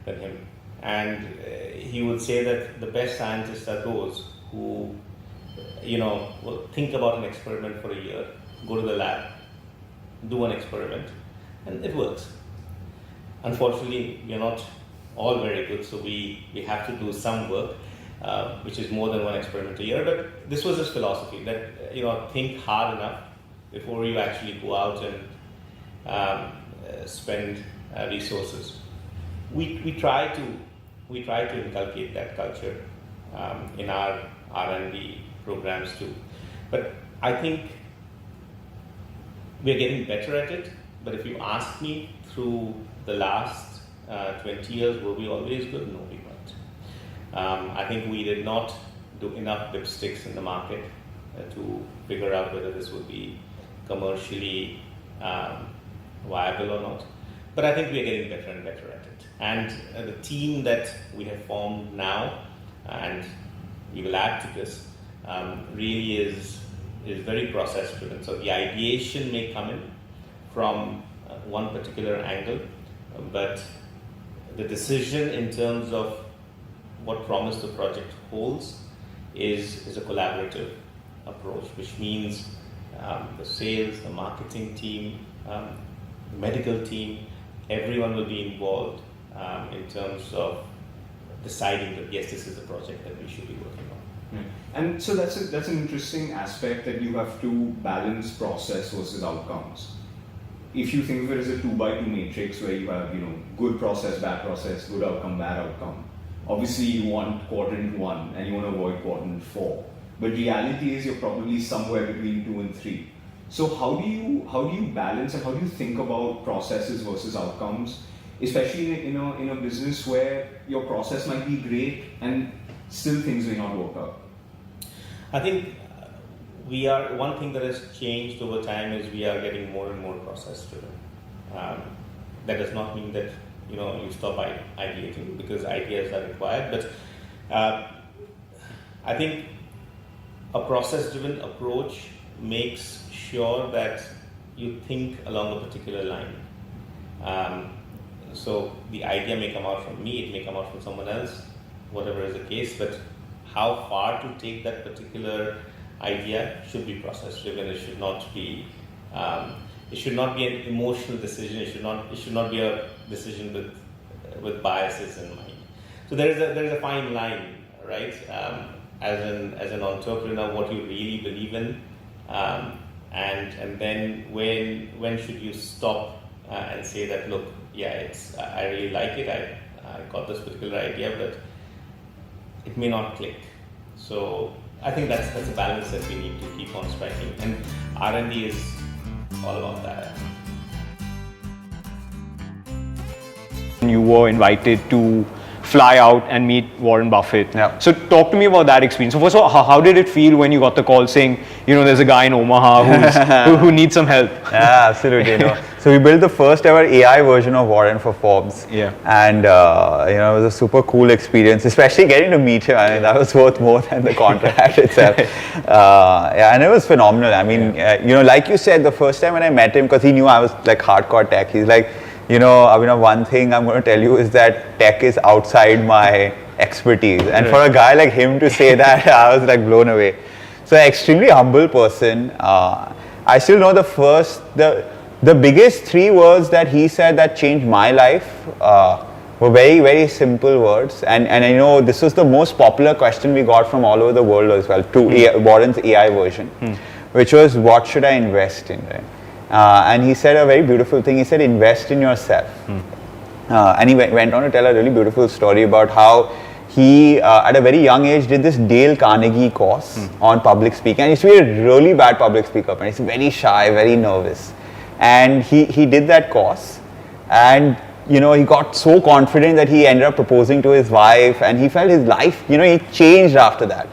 S22: than him. And he would say that the best scientists are those who, will think about an experiment for a year, go to the lab, do an experiment, and it works. Unfortunately, we are not all very good, so we have to do some work, which is more than one experiment a year. But this was his philosophy, that think hard enough before you actually go out and spend resources. We try to inculcate that culture in our R&D programs too. But I think we're getting better at it. But if you ask me, through the last 20 years, were we always good? No, we weren't. I think we did not do enough dipsticks in the market to figure out whether this would be commercially viable or not. But I think we are getting better and better at it. And the team that we have formed now, and we will add to this, really is very process driven. So the ideation may come in from one particular angle, but the decision in terms of what promise the project holds is a collaborative approach, which means the sales, the marketing team, the medical team, everyone will be involved in terms of deciding that yes, this is a project that we should be working on.
S3: And so that's an interesting aspect, that you have to balance process versus outcomes. If you think of it as a 2x2 matrix where you have good process, bad process, good outcome, bad outcome, obviously you want quadrant 1 and you want to avoid quadrant 4. But reality is you're probably somewhere between 2 and 3. So how do you balance, and how do you think about processes versus outcomes, especially in a business where your process might be great and still things may not work out?
S22: I think one thing that has changed over time is we are getting more and more process driven. That does not mean that you stop ideating, because ideas are required, but I think a process driven approach makes sure that you think along a particular line. So the idea may come out from me, it may come out from someone else, whatever is the case, but how far to take that particular idea should be process driven. It should not be an emotional decision. It should not be a decision with biases in mind. So there is a fine line, right? As an entrepreneur, what you really believe in, and then when should you stop and say that, look, yeah, I really like it. I got this particular idea, but it may not click. So I think that's a balance that we need to keep on striking, and R&D is all about that.
S1: You were invited to fly out and meet Warren Buffett.
S4: Yeah.
S1: So talk to me about that experience. So first of all, how did it feel when you got the call saying, there's a guy in Omaha who needs some help?
S4: Yeah, absolutely. So we built the first ever AI version of Warren for Forbes.
S1: Yeah.
S4: And it was a super cool experience, especially getting to meet him. I mean, that was worth more than the contract itself. And it was phenomenal. I mean, like you said, the first time when I met him, because he knew I was like hardcore tech, he's like, one thing I'm going to tell you is that tech is outside my expertise. And for a guy like him to say that, I was like blown away. So an extremely humble person. I still know the biggest 3 words that he said that changed my life were very, very simple words. And I know this was the most popular question we got from all over the world as well, to Warren's AI version, which was, what should I invest in? Right? And he said a very beautiful thing. He said, invest in yourself. And he went on to tell a really beautiful story about how he, at a very young age, did this Dale Carnegie course on public speaking. And he used to be a really bad public speaker, and he's very shy, very nervous. And he did that course, and he got so confident that he ended up proposing to his wife, and he felt his life, he changed after that.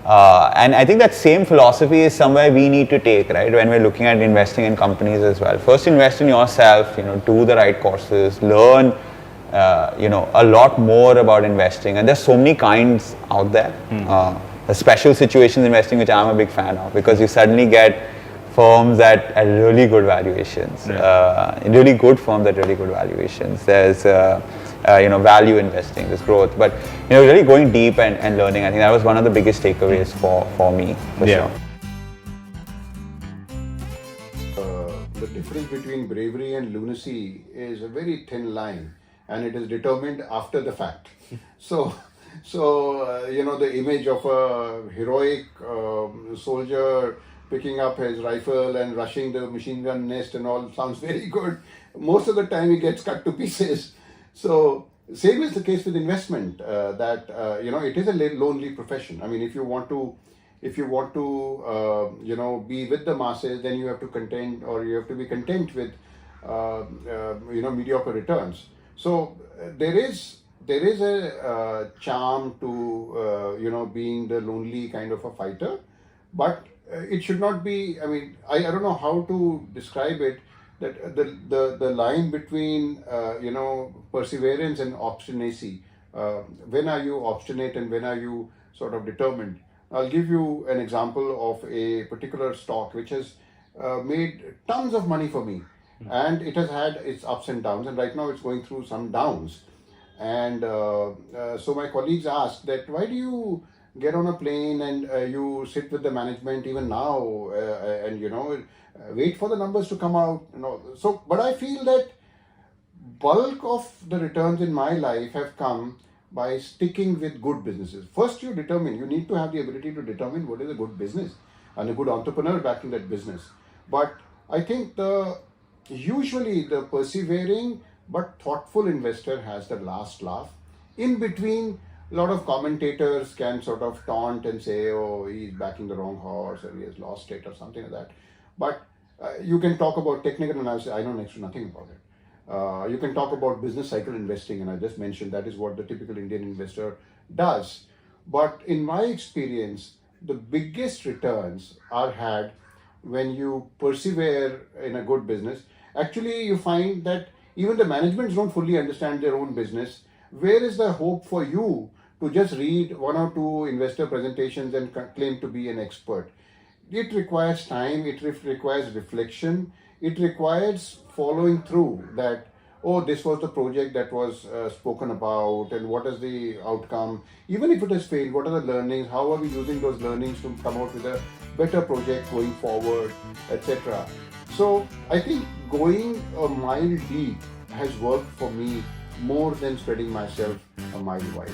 S4: And I think that same philosophy is somewhere we need to take, right, when we're looking at investing in companies as well. First, invest in yourself, do the right courses, learn, a lot more about investing. And there's so many kinds out there. The special situations investing, which I'm a big fan of, because you suddenly get firms at really good valuations, really good firms at really good valuations. There's value investing, this growth. But really going deep and learning, I think that was one of the biggest takeaways for me. For sure.
S2: The difference between bravery and lunacy is a very thin line, and it is determined after the fact. So the image of a heroic soldier picking up his rifle and rushing the machine gun nest and all sounds very good. Most of the time he gets cut to pieces. So same is the case with investment, that it is a lonely profession. I mean, if you want to be with the masses, then you have to be content with mediocre returns. So there is a charm to being the lonely kind of a fighter, but it should not be. I mean, I don't know how to describe it. That the line between perseverance and obstinacy. When are you obstinate and when are you sort of determined? I'll give you an example of a particular stock which has made tons of money for me, and it has had its ups and downs, and right now it's going through some downs. And so my colleagues asked that, why do you get on a plane and you sit with the management even now and wait for the numbers to come out? So, but I feel that bulk of the returns in my life have come by sticking with good businesses. First, you need to have the ability to determine what is a good business and a good entrepreneur backing that business. But I think usually the persevering but thoughtful investor has the last laugh. In between, a lot of commentators can sort of taunt and say, oh, he's backing the wrong horse or he has lost it or something like that. But you can talk about technical analysis. I know next to nothing about it. You can talk about business cycle investing, and I just mentioned that is what the typical Indian investor does. But in my experience, the biggest returns are had when you persevere in a good business. Actually, you find that even the managements don't fully understand their own business. Where is the hope for you to just read one or two investor presentations and claim to be an expert? It requires time, it requires reflection, it requires following through that, oh, this was the project that was spoken about, and what is the outcome? Even if it has failed, what are the learnings? How are we using those learnings to come out with a better project going forward, etc. So I think going a mile deep has worked for me more than spreading myself a mile wide.